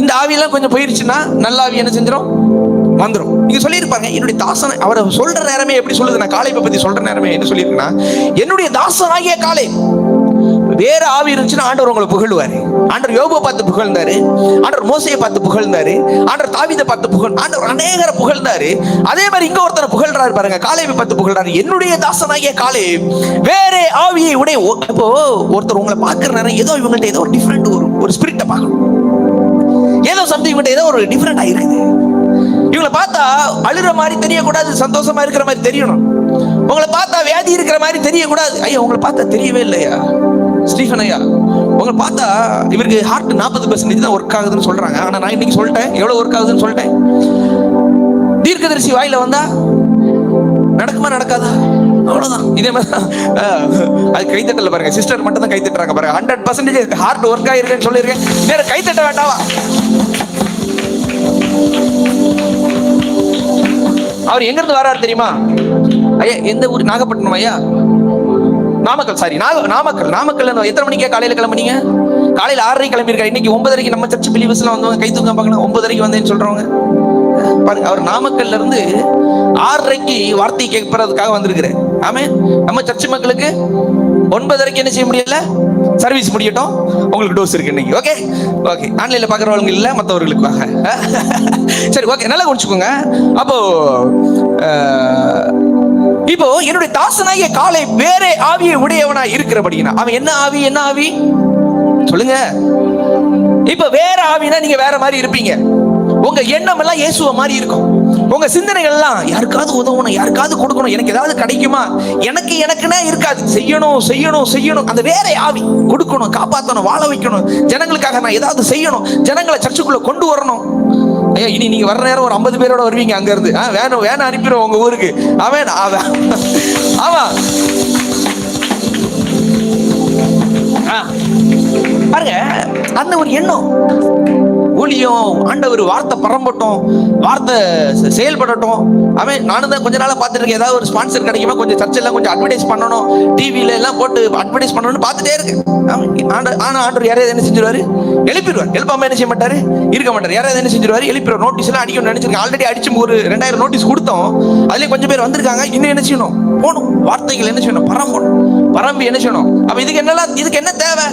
இந்த ஆவியெல்லாம் கொஞ்சம் போயிருச்சுன்னா நல்ல ஆவி என்ன செஞ்சிடும்? வந்துடும். நீங்க சொல்லியிருப்பாங்க, என்னுடைய தாசன், அவரை சொல்ற நேரமே எப்படி சொல்லுது? நான் காலேப்பை பத்தி சொல்ற நேரமே என்ன சொல்லியிருக்கேன்னா, என்னுடைய தாசனாகிய காலேப் வேற ஆவி இருந்துச்சுன்னா ஆண்டவர் உங்களை புகழ்வாரு. ஆண்டவர் யோபை பார்த்து புகழ்ந்தாரு, ஆண்டவர் மோசையை பார்த்து புகழ்ந்தாரு, ஆண்டவர் தாவீதை பார்த்து ஆண்டவர் அநேகரை புகழ்ந்தாரு. அதே மாதிரி இங்க ஒருத்தரை புகழ்றாரு பாருங்க, காலேப்பை பார்த்து புகழ்றாரு. என்னுடைய தாசனாகிய காலேப் வேற ஆவியை உடைய. இப்போ ஒருத்தர் உங்களை பார்க்கிற நேரம் ஏதோ இவங்கள்ட்ட ஏதோ ஒரு டிஃபரெண்ட் ஒரு ஸ்பிரிட்டை பார்க்கணும். ஏதோ சம்திங் இவங்கள்ட்ட ஏதோ ஒரு டிஃபரெண்டா இருக்குது. இவங்களை பார்த்தா அழுற மாதிரி தெரியக்கூடாது, சந்தோஷமா இருக்கிற மாதிரி தெரியணும். உங்களை பார்த்தா வியாதி இருக்கிற மாதிரி தெரியக்கூடாது. ஐயா, உங்களை பார்த்தா தெரியவே இல்லையா ஸ்டீஃபன் ஐயா? உங்களை பார்த்தா இவருக்கு ஹார்ட் 40% தான் ஒர்க் ஆகுதுன்னு சொல்றாங்க. ஆனா நான் இன்னைக்கு சொல்லிட்டேன் எவ்வளவு ஒர்க் ஆகுதுன்னு சொல்லிட்டேன். தீர்க்கதரிசி வாயில வந்தா நடக்குமா நடக்காதா? அவ்வளவுதான். இதே மாதிரி அது கைத்தட்டல பாருங்க. சிஸ்டர் மட்டும் தான் கைத்தட்டுறாங்க பாருங்க. 100% ஹார்ட் ஒர்க் ஆயிருக்குன்னு சொல்லியிருக்கேன். வேற கைத்தட்ட வேண்டாவா? அவர் எங்க இருந்து வராரு தெரியுமா? ஐயா, எந்த ஊர்? நாகப்பட்டினம் ஐயா? நாமக்கல். சாரி, நாமக்கல். எத்தனை மணிக்கே காலையில கிளம்புனீங்க? காலையில 6:30 கிளம்பியிருக்காரு. இன்னைக்கு 9:30 நம்ம சர்ச் பிலிவர்ஸ்லாம் வந்து கை தூக்க பார்க்கணும். 9:30 வந்தேன்னு சொல்றவங்க பாருங்க. அவர் நாமக்கல்ல இருந்து 6:30 வார்த்தை கேட்கறதுக்காக வந்திருக்கிறேன். ஆமே, நம்ம சர்ச் மக்களுக்கு 9:30 என்ன செய்ய முடியல? சர்வீஸ் முடியட்டும், உங்களுக்கு டோஸ் இருக்கு இன்னைக்கு. Okay okay. ஆன்லைன்ல பாக்குறவங்க இல்ல, மற்றவர்களுக்கு வாங்க. சரி, ஓகே, நல்லா குடிச்சுக்கோங்க. அப்போ இப்போ என்னுடைய தாசனாகிய காலேப் வேற ஆவியை உடையவனா இருக்கிறபடினா, அவன் என்ன ஆவி? என்ன ஆவி சொல்லுங்க. இப்ப வேற ஆவினா நீங்க வேற மாதிரி இருப்பீங்க. உங்க எண்ணம் எல்லாம் இயேசுவ மாதிரி இருக்கும். உங்க சிந்தனைகள் எல்லாம் யாருக்காவது உதவணும், யாருக்காவது கொடுக்கணும், எனக்கு ஏதாவது கிடைக்குமா, எனக்குன்னே இருக்காது. செய்யணும் செய்யணும் செய்யணும். அந்த வேற ஆவி கொடுக்கணும், காப்பாற்றணும், வாழ வைக்கணும், ஜனங்களுக்காக நான் ஏதாவது செய்யணும், ஜனங்களை சர்ச்சுக்குள்ள கொண்டு வரணும். ஐயா, இனி நீங்க வர்ற நேரம் ஒரு 50 பேரோட வருவீங்க அங்க இருந்து. வேணும் அனுப்பிடுவோம் உங்க ஊருக்கு. அவன் பாருங்க, அந்த ஒரு எண்ணம். ஊழியம், ஆண்டவர் வார்த்தை பரம்பட்டும், வார்த்தை செயல்படட்டும். அவன் நானும் தான் கொஞ்ச நாளா பார்த்துட்டு இருக்கேன். ஏதாவது ஒரு ஸ்பான்சர் கிடைக்குமா, கொஞ்சம் சர்ச்செல்லாம் கொஞ்சம் அட்வர்டைஸ் பண்ணணும், டிவில எல்லாம் போட்டு அட்வர்டைஸ் பண்ணணும்னு பார்த்துட்டே இருக்கு. ஆனா ஆண்டவர் யாரையாவது என்ன செஞ்சிருவாரு? எழுப்பிடுவார். எழுப்பாம என்ன செய்ய மாட்டாரு? இருக்க மாட்டாரு. யாராவது என்ன செஞ்சிருவாரு? எழுப்பிடுவார். நோட்டீஸ் எல்லாம் அடிக்கணும்னு நினைச்சிருக்கேன். ஆல்ரெடி அடிச்சு ஒரு 2000 நோட்டீஸ் கொடுத்தோம். அதுலயே கொஞ்சம் பேர் வந்திருக்காங்க. இன்னும் என்ன செய்யணும்? போகணும். வார்த்தைகள் என்ன செய்யணும்? பரம்பி என்ன செய்யணும்? அப்ப இதுக்கு என்ன தேவை?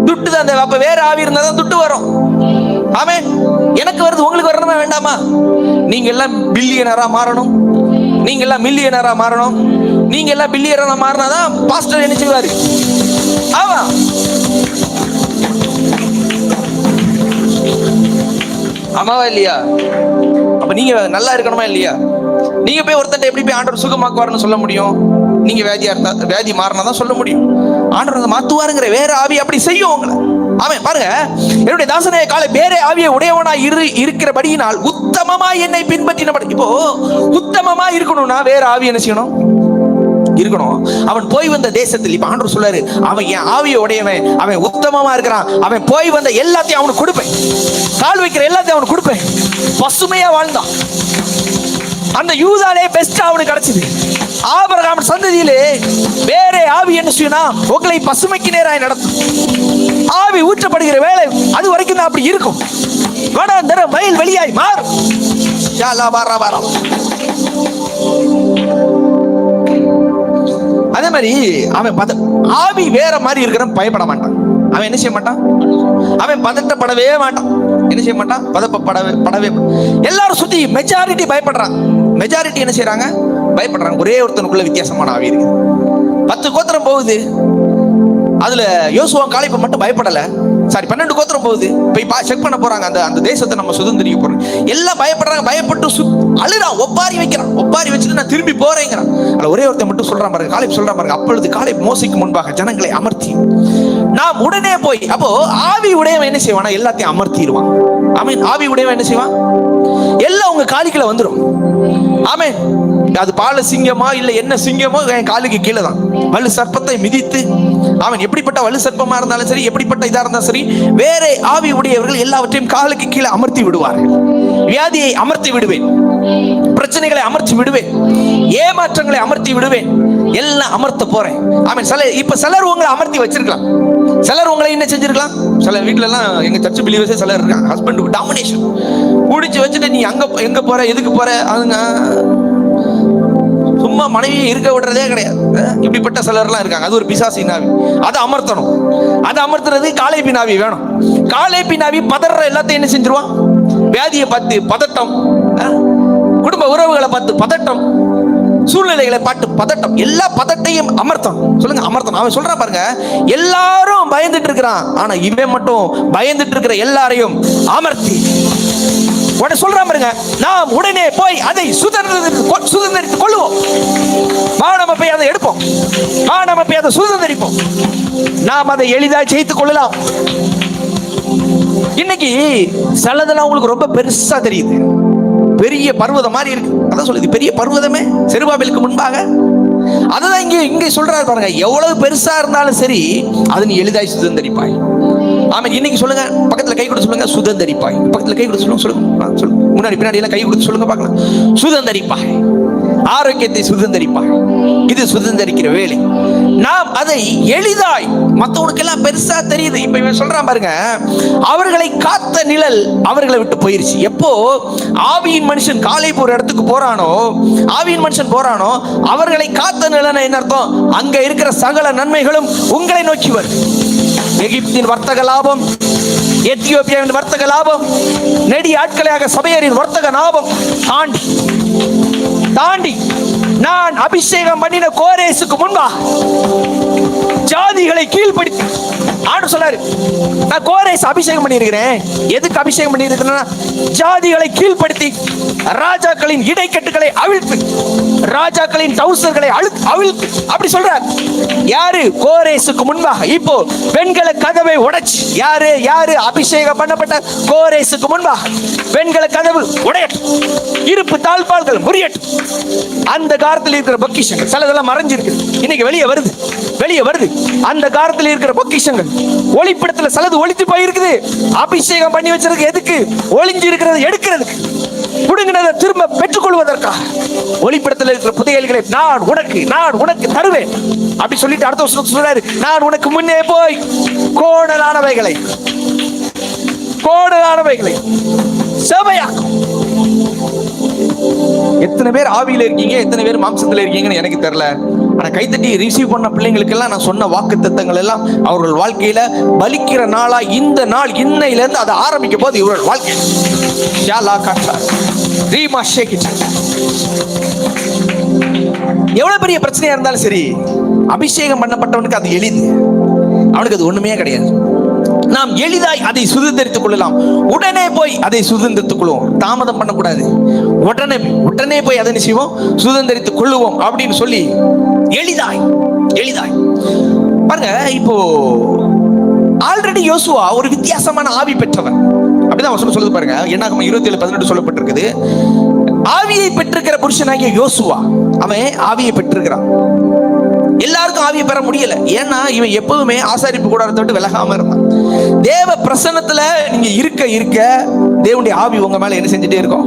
துட்டு துட்டு தான். அப்ப வேற ஆவி இருந்தா தான் துட்டு வரும். ஆமே, எனக்கு வருது, உங்களுக்கு வரணுமா வேண்டாமா? நீங்க எல்லாம் பில்லியனரா மாறணும், நீங்க எல்லாம் மில்லியனரா மாறணும். நீங்க எல்லாம் பில்லியனரா மாறினாதான் பாஸ்டர் என்ன செய்வாரு? ஆமா, ஆமாவா இல்லையா? அப்ப நீங்க நல்லா இருக்கணுமா இல்லையா? நீங்க போய் ஒருத்தன் எப்படி போய் ஆண்டவர் சுகமாக்குவாருன்னு சொல்ல முடியும்? நீங்க வியாதியா இருந்தா, வியாதி மாறினாதான் சொல்ல முடியும். ஆண்டவர் மாத்துவாருங்கிற வேற ஆவி அப்படி செய்யும் உங்களை. ஆமென். பாருங்க, என்னுடைய தாசனே காலை வேற ஆவியை உடையவனா இருக்கிறபடியினால் உத்தமமா என்னை பின்பற்றினபடி. இப்போ உத்தமமா இருக்கணும்னா வேற ஆவி என்ன செய்யணும்? இருக்கணும். அவன் போய் வந்த தேசத்தில், இப்ப ஆண்டவர் சொல்றாரு, அவன் என் ஆவியை உடையவன், அவன் உத்தமமா இருக்கிறான், அவன் போய் வந்த எல்லாத்தையும் அவனுக்கு கொடுப்பேன், கால் வைக்கிற எல்லாத்தையும் அவனுக்கு கொடுப்பேன். பசுமையா வாழ்ந்தான். அந்த யூதாலே பெஸ்ட் அவனுக்கு கிடைச்சது. ஆபிரகாம் சந்ததியிலே வேற ஆவி என்ன செய்யணும்? உங்களை பசுமைக்கு நேராய் நடத்தும். ஆவி ஊற்றப்படுகிற வேலை அது வரைக்கும் தான் அப்படி இருக்கும். வனாந்தர வயல் வெளியாய் மாறும். அதே மாதிரி அவன் ஆவி வேற மாதிரி இருக்கிறவன் பயப்பட மாட்டான். அவன் என்ன செய்ய மாட்டான்? அவன் பதட்டப்படவே மாட்டான். என்ன செய்ய மாட்டான்? படவே. எல்லாரும் சுத்தி மெஜாரிட்டி பயப்படுறாங்க. மெஜாரிட்டி என்ன செய்யறாங்க? பயப்படுறாங்க. ஒரே ஒருத்தனுக்குள்ள வித்தியாசமான ஆவி இருக்கு. 10 கோத்திரம் போகுது, அதுல யோசுவா காலேப் மட்டும் பயப்படல. சாரி, 12 கோத்திரம் போகுது. போய் செக் பண்ண போறாங்க, அந்த தேசத்தை நம்ம சுதந்திரிக்க போறோம். எல்லாம் பயப்படுறாங்க. பயப்பட்டு அழுறான், ஒப்பாரி வைக்கிறான். ஒப்பாரி வச்சுட்டு நான் திரும்பி போறேங்கிறான். அதுல ஒரே ஒருத்தன் மட்டும் சொல்றான் பாருங்க, காலேப் சொல்றான் பாருங்க, அப்பொழுது காலேப் மோசேக்கு முன்பாக ஜனங்களை அமர்த்தி நாம் உடனே போய். அப்போ ஆவி உடையவன் என்ன செய்வானா? எல்லாத்தையும் அமர்த்திடுவான். ஆமென். ஆவி உடையவன் என்ன செய்வான்? எல்லாம் உங்க காலுக்குள்ள வந்துடும். ஆமென். அது பால சிங்கமா இல்ல என்ன சிங்கமோ என் காலுக்கு கீழே தான். வலு சர்ப்பத்தை மிதித்து, அவன் எப்படிப்பட்ட வலு சர்ப்பமா இருந்தாலும் சரி, எப்படிப்பட்ட இதா இருந்தாலும் சரி, வேற ஆவி உடையவர்கள் எல்லாவற்றையும் காலுக்கு கீழே அமர்த்தி விடுவார்கள். வியாதியை அமர்த்தி விடுவேன், பிரச்சனைகளை அமர்த்தி விடுவேன், ஏமாற்றங்களை அமர்த்தி விடுவேன், எல்லாம் அமர்த்த போறேன். ஆமென். இப்ப சிலர் உங்களை அமர்த்தி வச்சிருக்கலாம், சிலர் உங்களை என்ன செஞ்சிருக்கலாம். சில வீட்டுல எல்லாம், எங்க சர்ச் பிலீவர்ஸே சிலர் இருக்காங்க, ஹஸ்பண்டுக்கு டாமினேஷன் குடிச்சு வச்சுட்டு, நீ அங்க எங்க போற, எதுக்கு போற, அதுங்க சும்மா மனைவியை இருக்க விடுறதே கிடையாது. இப்படிப்பட்ட சிலர்லாம் இருக்காங்க. அது ஒரு பிசாசின் ஆவி. அதை அமர்த்தணும். அதை அமர்த்துறது காலேபின் ஆவி வேணும். காலேபின் ஆவி பதற எல்லாத்தையும் என்ன செஞ்சிருவான்? வியாதியை பார்த்து பதட்டம், குடும்ப உறவுகளை பார்த்து பதட்டம், சூழ்நிலைகளை பார்த்து பதட்டம், எல்லா பதட்டையும் அமர்த்தணும். சொல்லுங்க, அமர்த்தணும். அவன் சொல்றான் பாருங்க, எல்லாரும் பயந்துட்டு இருக்கிறான், ஆனா இவன் மட்டும் பயந்துட்டு இருக்கிற எல்லாரையும் அமர்த்தி உடனே சொல்றான் பாருங்க, நாம் உடனே போய் அதை சுதந்திரித்துக் கொள்வோம். நம்ம போய் அதை எடுப்போம், நம்ம போய் அதை சுதந்திரிப்போம், நாம் அதை எளிதாக ஜெயித்துக் கொள்ளலாம். இன்னைக்கு சிலதெல்லாம் உங்களுக்கு ரொம்ப பெருசா தெரியுது, பெரிய பர்வதம் மாதிரி இருக்கு. அதான் சொல்லுது, பெரிய பர்வதமே செருபாபேலுக்கு முன்பாக. அதுதான் இங்கே சொல்றாரு பாருங்க, எவ்வளவு பெருசா இருந்தாலும் சரி அது நீ எளிதாய் சுதந்திரிப்பாய். ஆமென். இன்னைக்கு சொல்லுங்க, பக்கத்துல கை கொடுத்து சொல்லுங்க, சுதந்திரிப்பாய். பக்கத்துல கை கொடுத்து சொல்லுங்க, முன்னாடி பின்னாடி எல்லாம் கை கொடுத்து சொல்லுங்க பார்க்கலாம். சுதந்திரிப்பாய், ஆரோக்கியத்தை சுதந்திரிப்பாய். இது சுதந்திரிக்கிற வேலை. நாம் அதை எளிதாய், மற்றவனுக்கு எல்லாம் பெருசா தெரியுது. இப்ப இவன் சொல்றான் பாருங்க, அவர்களை காத்த நிழல் அவர்களை விட்டு போயிருச்சு. எப்போ ஆவியின் மனுஷன் காலேப் ஒரு இடத்துக்கு போறானோ, ஆவியின் மனுஷன் போறானோ, அவர்களை காத்த நிழல் என்ன அர்த்தம்? அங்க இருக்கிற சகல நன்மைகளும் உங்களை நோக்கி வரும். எகிப்தின் வர்த்தக லாபம், எத்தியோப்பியாவின் வர்த்தக லாபம், நெடிய ஆட்களாக சபையரின் வர்த்தக லாபம் தாண்டி நான் அபிஷேகம் பண்ணின கோரேசுக்கு முன்பா ஜாதிகளை கீழ்படுத்தி, ஆண்டு சொல்லாரு, நான் கோரேஸ் அபிஷேகம் பண்ணியிருக்கிறேன். எதுக்கு அபிஷேகம் பண்ணியிருக்கிறேன்னா, ஜாதிகளை கீழ்படுத்தி, ராஜாக்களின் இடைக்கட்டுகளை அவிழ்த்து, ராஜாக்களின் டவுசர்களை அவிழ்த்து, அப்படி சொல்றார். யாரு? கோரேசுக்கு முன்பாக. இப்போ வெண்கல கதவை உடைச்சு, யாரு அபிஷேகம் பண்ணப்பட்ட கோரேசுக்கு முன்பாக வெண்கல கதவு உடையட்டும், இருப்பு தாழ்பால்கள் முறியட்டும். அந்த காலத்தில் இருக்கிற பொக்கிஷங்கள் சிலதெல்லாம் மறைஞ்சிருக்கு, இன்னைக்கு வெளியே வருது. அந்த காலத்தில் இருக்கிற பொக்கிஷங்கள் ஒளிப்படத்துல சிலது ஒளித்து போயிருக்குது. அபிஷேகம் பண்ணி வச்சிருக்கு எதுக்கு? ஒளிஞ்சு இருக்கிறது எடுக்கிறதுக்கு, புடுங்கினதை திரும்ப பெற்றுக் கொள்வதற்காக. ஒளிப்படத்தில் இருக்கிற புதையல்களை நான் உனக்கு தருவேன் அப்படி சொல்லிட்டு அடுத்த வருஷம் சொல்றாரு, நான் உனக்கு முன்னே போய் கோணலானவைகளை செவையாக்கும். எத்தனை பேர் ஆவியில இருக்கீங்க, எத்தனை பேர் மாம்சத்துல இருக்கீங்கன்னு எனக்கு தெரியல. ஆனா கைத்தட்டி ரிசீவ் பண்ண பிள்ளைங்களுக்கு எல்லாம் நான் சொன்ன வாக்குத்தத்தங்கள் எல்லாம் அவர்கள் வாழ்க்கையில பலிக்கிற நாளா இந்த நாள் இன்னையில இருந்து அதை ஆரம்பிக்க போது இவர்கள் வாழ்க்கை எவ்வளவு பெரிய பிரச்சனையா இருந்தாலும் சரி, அபிஷேகம் பண்ணப்பட்டவனுக்கு அது எளிது, அவனுக்கு அது ஒண்ணுமே கிடையாது. நாம் எளிதாய் அதை சுதந்திரித்துக் கொள்ளலாம். உடனே போய் அதை சுதந்திரித்துக் கொள்வோம், தாமதம் பண்ணக்கூடாது. உடனே போய் அதை செய்வோம், சுதந்திரித்துக் கொள்ளுவோம் அப்படின்னு சொல்லி எளிதாய் பாருங்க. இப்போ ஆல்ரெடி யோசுவா ஒரு வித்தியாசமான ஆவி பெற்றவன், அப்படிதான் வசனம் சொல்லுது பாருங்க. என்னாகமம் 27:18 சொல்லப்பட்டிருக்குது. ஆவியை பெற்றிருக்கிற புருஷனாகிய யோசுவா, அவன் ஆவியை பெற்றிருக்கிறான். எல்லாருக்கும் ஆவியை பெற முடியல, ஏன்னா இவன் எப்பவுமே ஆசாரிப்பு கூடாரத்தை விட்டு விலகாம இருந்தான். தேவ பிரசன்னத்துல நீங்க இருக்க தேவனுடைய ஆவி உங்க மேல என்ன செஞ்சுட்டே இருக்கும்.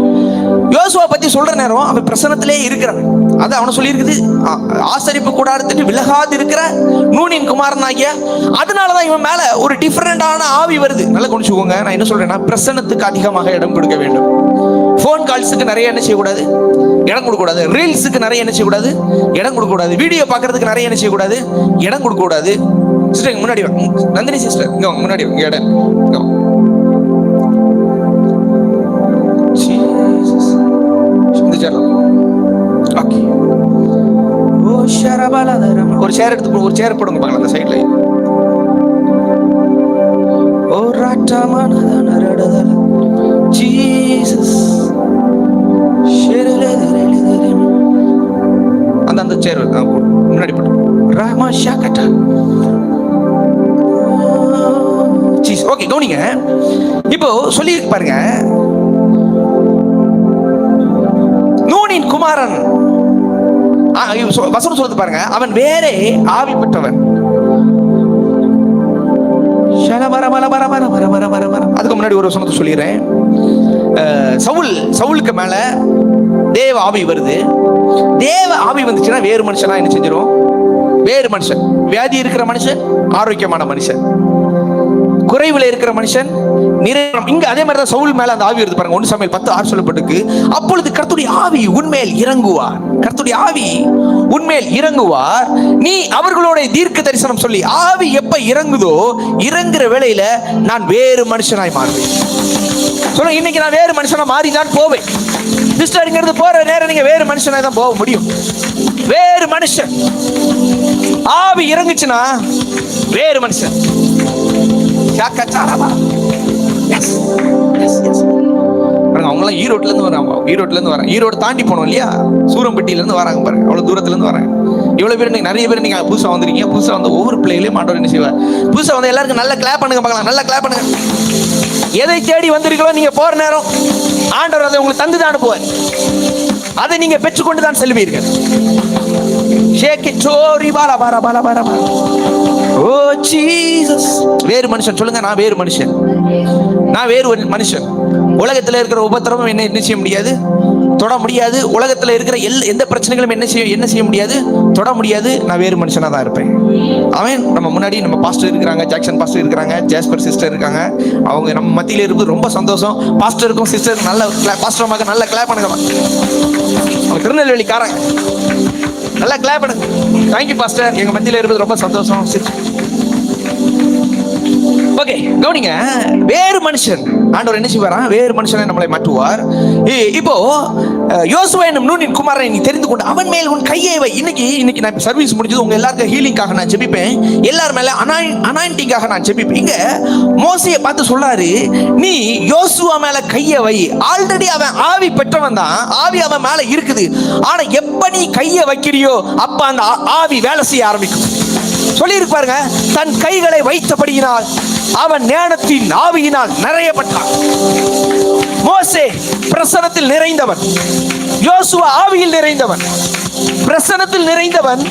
யோசுவா பத்தி சொல்ற நேரம் அவன் பிரசன்னத்திலே இருக்கிறான். அது அவனை சொல்லி இருக்குது, ஆசரிப்பு கூடாரத்துக்கு விலகாது இருக்கிற நூனின் குமாரன் ஆகிய. அதனாலதான் இவன் மேல ஒரு டிஃபரெண்டான ஆவி வருது. நல்லா குடிச்சுக்கோங்க. நான் என்ன சொல்றேன்னா, பிரசன்னத்துக்கு அதிகமாக இடம் கொடுக்க வேண்டும். போன் கால்ஸுக்கு நிறைய என்ன செய்யக்கூடாது, இடம் கொடுக்க கூடாது. ரீல்ஸுக்கு நிறைய என்ன செய்யக்கூடாது, இடம் கொடுக்க கூடாது. வீடியோ பார்க்கறதுக்கு நிறைய என்ன செய்யக்கூடாது, இடம் கொடுக்க கூடாது. சிஸ்டர் முன்னாடி நந்தினி சிஸ்டர் இங்க முன்னாடி இடம். ஒரு சேர் எடுத்து ஒரு சேர் போடுங்க பாக்கலாம் அந்த சைடுல. ஓ ராட்டமான ஜீசஸ் அந்த சேர் முன்னாடி போட்டு ராமா ஷாக்கட்டா. ஓகே கவனிங்க. இப்போ சொல்லி பாருங்க, நூனின் குமாரன் வசனம் சொல்றது பாருங்க, அவன் வேற ஆவி பெற்றவன். அதுக்கு முன்னாடி ஒரு வசனத்தை சொல்லிடுறேன். சவுலுக்கு மேல தேவ ஆவி வருது. தேவ ஆவி வந்துச்சுன்னா வேறு மனுஷனா என்ன செஞ்சிடும், வேறு மனுஷன். வியாதி இருக்கிற மனுஷன் ஆரோக்கியமான மனுஷன், குறைவுல இருக்கிற மனுஷன் நிறைவேறும். இங்க அதே மாதிரி தான் சவுல் மேல அந்த ஆவி வருது பாருங்க. 1 சாமுவேல் 10:6 சொல்லப்பட்டிருக்கு. அப்பொழுது கர்த்தருடைய ஆவி உன்மேல் இறங்குவார். கர்த்தருடைய ஆவி உன்மேல் இறங்குவார். நீ அவர்களோட தீர்க்க தரிசனம் சொல்லி. ஆவி எப்ப இறங்குதோ, இறங்குற வேளையில நான் வேறு மனுஷனாய் மாறுவேன். சொல்லுங்க, இன்னைக்கு நான் வேறு மனுஷனா மாறிதான் போவேன். சிஸ்டர்ங்கிறது போற நேரம் நீங்க வேறு மனுஷனாய் தான் போக முடியும். வேறு மனுஷன் ஆவி இறங்குச்சுன்னா வேறு மனுஷன். அவங்களாம் ஈரோட்ல இருந்து வராங்க. ஈரோடு தாண்டி போனோம் இல்லையா, சூரம்பட்டியில இருந்து வராங்க பாருங்க. அவ்வளவு தூரத்துல இருந்து வராங்க. இவ்வளவு பேர் நிறைய பேர் நீங்க புதுசா வந்திருக்கீங்க. புதுசா வந்து ஒவ்வொரு பிள்ளைகளையும் ஆண்டவர் என்ன செய்வார், புதுசா வந்து எல்லாருக்கும் நல்ல கிளாப் பண்ணுங்க பார்க்கலாம். நல்ல கிளாப் பண்ணுங்க. எதை தேடி வந்திருக்கீங்களோ நீங்க போற நேரம் ஆண்டவர் அதை உங்களுக்கு தந்து தான் அனுப்புவார். அதை நீங்க பெற்றுக்கொண்டுதான் செல்வீர்கள். ஓ ஜீசஸ். வேறு மனுஷன் சொல்லுங்க, நான் வேறு மனுஷன். நான் வேறு ஒரு மனுஷன். உலகத்துல இருக்கிற உபத்திரமும் என்ன செய்ய முடியாது, தொட முடியாது. உலகத்துல இருக்கிற எந்த பிரச்சனைகளும் என்ன செய்ய முடியாது, தொட முடியாது. நான் வேறு மனுஷனா தான் இருப்பேன். அவன் நம்ம முன்னாடி நம்ம பாஸ்டர் இருக்கிறாங்க, ஜாக்சன் பாஸ்டர் இருக்காங்க, ஜாஸ்பர் சிஸ்டர் இருக்காங்க. அவங்க நம்ம மத்தியில இருப்பது ரொம்ப சந்தோஷம். பாஸ்டருக்கும் சிஸ்டர் நல்ல பாஸ்டர் மக நல்ல கிளாப் பண்ணுங்க. அவங்க திருநெல்வேலிக்காரங்க, நல்லா கிளாப் பண்ணுங்க. தேங்க்யூ பாஸ்டர், எங்க மத்தியில இருப்பது ரொம்ப சந்தோஷம். ஓகே கவனிங்க. வேறு மனுஷன் ஆண்டவர் என்ன செய்வாரா, வேறு மனுஷனை நம்மளை மாற்றுவார். இப்போ யோசுவா என்னும் நூனின் குமாரனை நீ தெரிந்து கொண்டு அவன் மேல் உன் கையை வை. இன்னைக்கு நான் சர்வீஸ் முடிஞ்சது, உங்க எல்லாருக்கும் ஹீலிங்காக நான் ஜெபிப்பேன். எல்லார் மேல அனாயிண்டிங்காக நான் ஜெபிப்பேன். இங்க மோசையை பார்த்து சொல்றாரு, நீ யோசுவா மேல கையை வை. ஆல்ரெடி அவன் ஆவி பெற்றவன் தான், ஆவி அவன் மேல இருக்குது. ஆனா எப்ப நீ கையை வைக்கிறியோ அப்ப அந்த ஆவி வேலை செய்ய ஆரம்பிக்கும். சொல்லி இருப்பாருங்க, தன் கைகளை வைத்தபடியினால் அவன் ஞானத்தின் ஆவியினால் நிறையப்பட்டான். மோசே பிரசன்னத்தில் நிறைந்தவன், யோசுவா ஆவியில் நிறைந்தவன். பிரசன்னத்தில் நிறைந்தவன்